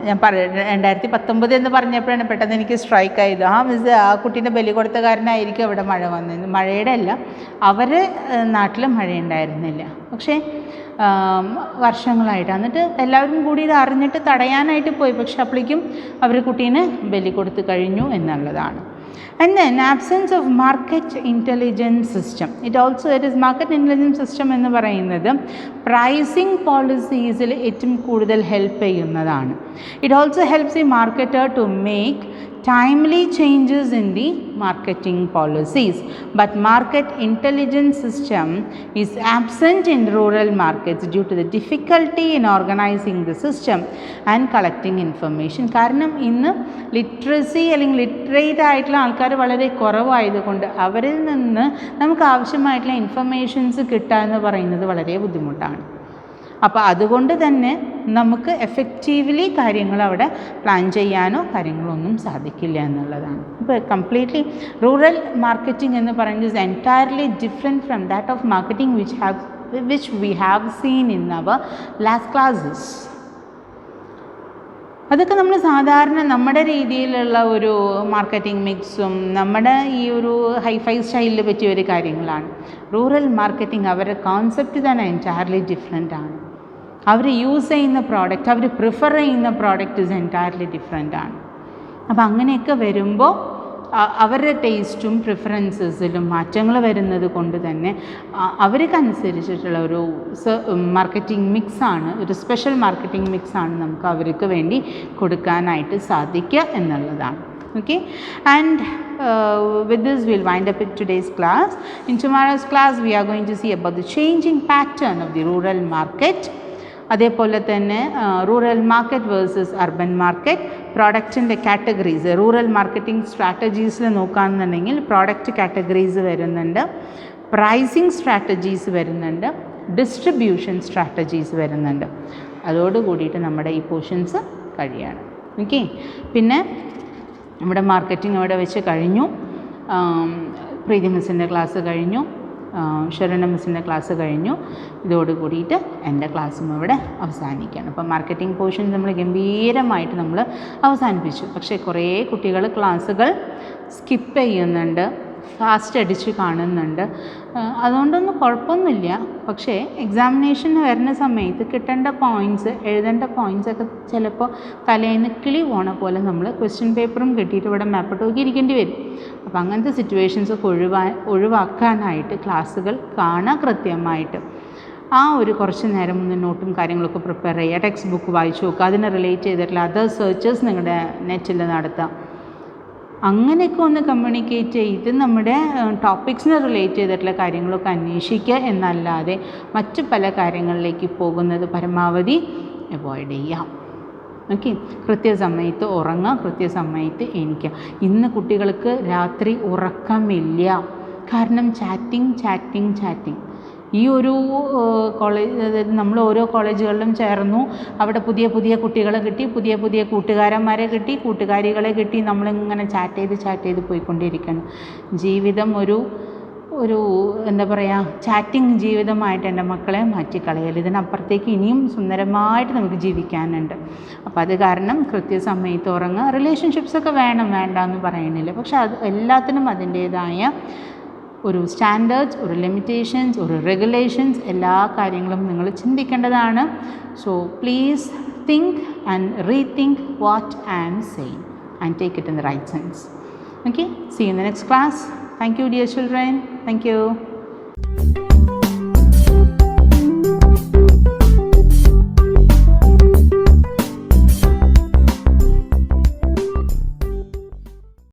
ഞാൻ 2019 എന്ന് പറഞ്ഞപ്പോഴാണ് പെട്ടെന്ന് എനിക്ക് സ്ട്രൈക്ക് ആയത്. മിസ്, ആ കുട്ടീനെ ബലി കൊടുത്ത കാരനായിരിക്കും അവിടെ മഴ വന്നത്. മഴയുടെ അല്ല, അവർ നാട്ടിൽ മഴയുണ്ടായിരുന്നില്ല, പക്ഷേ വർഷങ്ങളായിട്ട്. എന്നിട്ട് എല്ലാവരും കൂടി ഇത് അറിഞ്ഞിട്ട് തടയാനായിട്ട് പോയി, പക്ഷെ അപ്പോഴേക്കും അവർ കുട്ടീനെ ബലി കൊടുത്തു കഴിഞ്ഞു എന്നുള്ളതാണ്. And then absence of market intelligence system. It is market intelligence system എന്ന് പറയുന്നത് പ്രൈസിങ് പോളിസീസിൽ ഏറ്റവും കൂടുതൽ ഹെൽപ്പ് ചെയ്യുന്നതാണ്. It also helps the marketer to make timely changes in the marketing policies. But market intelligence system is absent in rural markets due to the difficulty in organizing the system and collecting information. കാരണം ഇന്ന് literacy അല്ലെങ്കിൽ literate ആയിട്ടുള്ള ആൾക്കാർ വളരെ കുറവായതുകൊണ്ട് അവരിൽ നിന്ന് നമുക്ക് ആവശ്യമായിട്ടുള്ള ഇൻഫർമേഷൻസ് കിട്ടുക എന്ന് പറയുന്നത് വളരെ ബുദ്ധിമുട്ടാണ്. അപ്പോൾ അതുകൊണ്ട് തന്നെ നമുക്ക് എഫക്റ്റീവ്ലി കാര്യങ്ങൾ അവിടെ പ്ലാൻ ചെയ്യാനോ കാര്യങ്ങളൊന്നും സാധിക്കില്ല എന്നുള്ളതാണ്. ഇപ്പോൾ കംപ്ലീറ്റ്ലി റൂറൽ മാർക്കറ്റിംഗ് എന്ന് പറയുന്നത് is entirely different from that of marketing which we have seen in our last classes. അതൊക്കെ നമ്മൾ സാധാരണ നമ്മുടെ രീതിയിലുള്ള ഒരു മാർക്കറ്റിംഗ് മിക്സും നമ്മുടെ ഈ ഒരു ഹൈഫൈ സ്റ്റൈലിൽ പറ്റിയ ഒരു കാര്യങ്ങളാണ്. റൂറൽ മാർക്കറ്റിംഗ് അവരുടെ കോൺസെപ്റ്റ് തന്നെ എൻറ്റയർലി ഡിഫറെൻ്റ് ആണ്. അവർ യൂസ് ചെയ്യുന്ന പ്രോഡക്റ്റ്, അവർ പ്രിഫർ ചെയ്യുന്ന പ്രോഡക്റ്റ് ഇസ് എൻറ്റയർലി ഡിഫറെൻ്റ് ആണ്. അപ്പോൾ അങ്ങനെയൊക്കെ വരുമ്പോൾ അവരുടെ ടേസ്റ്റും പ്രിഫറൻസസിലും മാറ്റങ്ങൾ വരുന്നത് കൊണ്ട് തന്നെ അവർക്കനുസരിച്ചിട്ടുള്ള ഒരു മാർക്കറ്റിംഗ് മിക്സാണ്, ഒരു സ്പെഷ്യൽ മാർക്കറ്റിംഗ് മിക്സാണ് നമുക്ക് അവർക്ക് വേണ്ടി കൊടുക്കാനായിട്ട് സാധിക്കുക എന്നുള്ളതാണ്. Okay, and with this we'll wind up in today's class. In tomorrow's class we are going to see about the changing pattern of the rural market. അതേപോലെ തന്നെ rural market versus urban market, പ്രോഡക്റ്റിൻ്റെ categories, rural marketing സ്ട്രാറ്റജീസിൽ നോക്കുകയാണെന്നുണ്ടെങ്കിൽ product categories വരുന്നുണ്ട്, pricing strategies വരുന്നുണ്ട്, distribution strategies വരുന്നുണ്ട്. അതോട് കൂടിയിട്ട് നമ്മുടെ ഈ പോർഷൻസ് കഴിയാണ്. ഓക്കെ, പിന്നെ നമ്മുടെ മാർക്കറ്റിംഗ് അവിടെ വെച്ച് കഴിഞ്ഞു. പ്രീതി മിസ്സിൻ്റെ ക്ലാസ് കഴിഞ്ഞു, ശരണ മിസ്സിൻ്റെ ക്ലാസ് കഴിഞ്ഞു. ഇതോട് കൂടിയിട്ട് എൻ്റെ ക്ലാസ്സും ഇവിടെ അവസാനിക്കുകയാണ്. അപ്പം മാർക്കറ്റിംഗ് പോർഷൻ നമ്മൾ ഗംഭീരമായിട്ട് നമ്മൾ അവസാനിപ്പിച്ചു. പക്ഷേ കുറേ കുട്ടികൾ ക്ലാസ്സുകൾ സ്കിപ്പ് ചെയ്യുന്നുണ്ട്, ഫാസ്റ്റ് അടിച്ച് കാണുന്നുണ്ട്. അതുകൊണ്ടൊന്നും കുഴപ്പമൊന്നുമില്ല. പക്ഷേ എക്സാമിനേഷന് വരുന്ന സമയത്ത് കിട്ടേണ്ട പോയിൻറ്റ്സ്, എഴുതേണ്ട പോയിൻറ്റ്സൊക്കെ ചിലപ്പോൾ തലേന്ന് കിളി പോണ പോലെ നമ്മൾ ക്വസ്റ്റ്യൻ പേപ്പറും കിട്ടിയിട്ട് ഇവിടെ മാപ്പിട്ട് നോക്കി ഇരിക്കേണ്ടി വരും. അപ്പോൾ അങ്ങനത്തെ സിറ്റുവേഷൻസൊക്കെ ഒഴിവാക്കാനായിട്ട് ക്ലാസ്സുകൾ കാണാൻ കൃത്യമായിട്ട് ആ ഒരു കുറച്ച് നേരം ഒന്ന് നോട്ടും കാര്യങ്ങളൊക്കെ പ്രിപ്പയർ ചെയ്യുക, ടെക്സ്റ്റ് ബുക്ക് വായിച്ചു നോക്കുക, അതിനെ റിലേറ്റ് ചെയ്തിട്ടുള്ള അതർ സെർച്ചേഴ്സ് നിങ്ങളുടെ നെറ്റിൽ നടത്താം. അങ്ങനെയൊക്കെ ഒന്ന് കമ്മ്യൂണിക്കേറ്റ് ചെയ്ത് നമ്മുടെ ടോപ്പിക്സിനെ റിലേറ്റ് ചെയ്തിട്ടുള്ള കാര്യങ്ങളൊക്കെ അന്വേഷിക്കുക എന്നല്ലാതെ മറ്റു പല കാര്യങ്ങളിലേക്ക് പോകുന്നത് പരമാവധി അവോയ്ഡ് ചെയ്യാം. ഓക്കെ, കൃത്യസമയത്ത് ഉറങ്ങുക, കൃത്യസമയത്ത് എണീക്കുക. ഇന്ന് കുട്ടികൾക്ക് രാത്രി ഉറക്കമില്ല, കാരണം ചാറ്റിംഗ്. ഈ ഒരു കോളേജ് നമ്മൾ ഓരോ കോളേജുകളിലും ചേർന്നു, അവിടെ പുതിയ കുട്ടികളെ കിട്ടി, പുതിയ കൂട്ടുകാരന്മാരെ കിട്ടി, കൂട്ടുകാരികളെ കിട്ടി, നമ്മളിങ്ങനെ ചാറ്റ് ചെയ്ത് പോയിക്കൊണ്ടിരിക്കണം. ജീവിതം ഒരു എന്താ പറയുക, ചാറ്റിംഗ് ജീവിതമായിട്ട് എൻ്റെ മക്കളെ മാറ്റിക്കളയൽ. ഇതിനപ്പുറത്തേക്ക് ഇനിയും സുന്ദരമായിട്ട് നമുക്ക് ജീവിക്കാനുണ്ട്. അപ്പോൾ അത് കാരണം കൃത്യസമയത്ത് ഉറങ്ങുക. റിലേഷൻഷിപ്സൊക്കെ വേണ്ട എന്ന് പറയുന്നില്ല, പക്ഷെ അത് എല്ലാത്തിനും അതിൻ്റേതായ ഒരു സ്റ്റാൻഡേർഡ്സ്, ഒരു ലിമിറ്റേഷൻസ്, ഒരു റെഗുലേഷൻസ്, എല്ലാ കാര്യങ്ങളും നിങ്ങൾ ചിന്തിക്കേണ്ടതാണ്. So please think and rethink what I am saying and take it in the right sense. Okay, see you in the next class. Thank you, dear children. Thank you.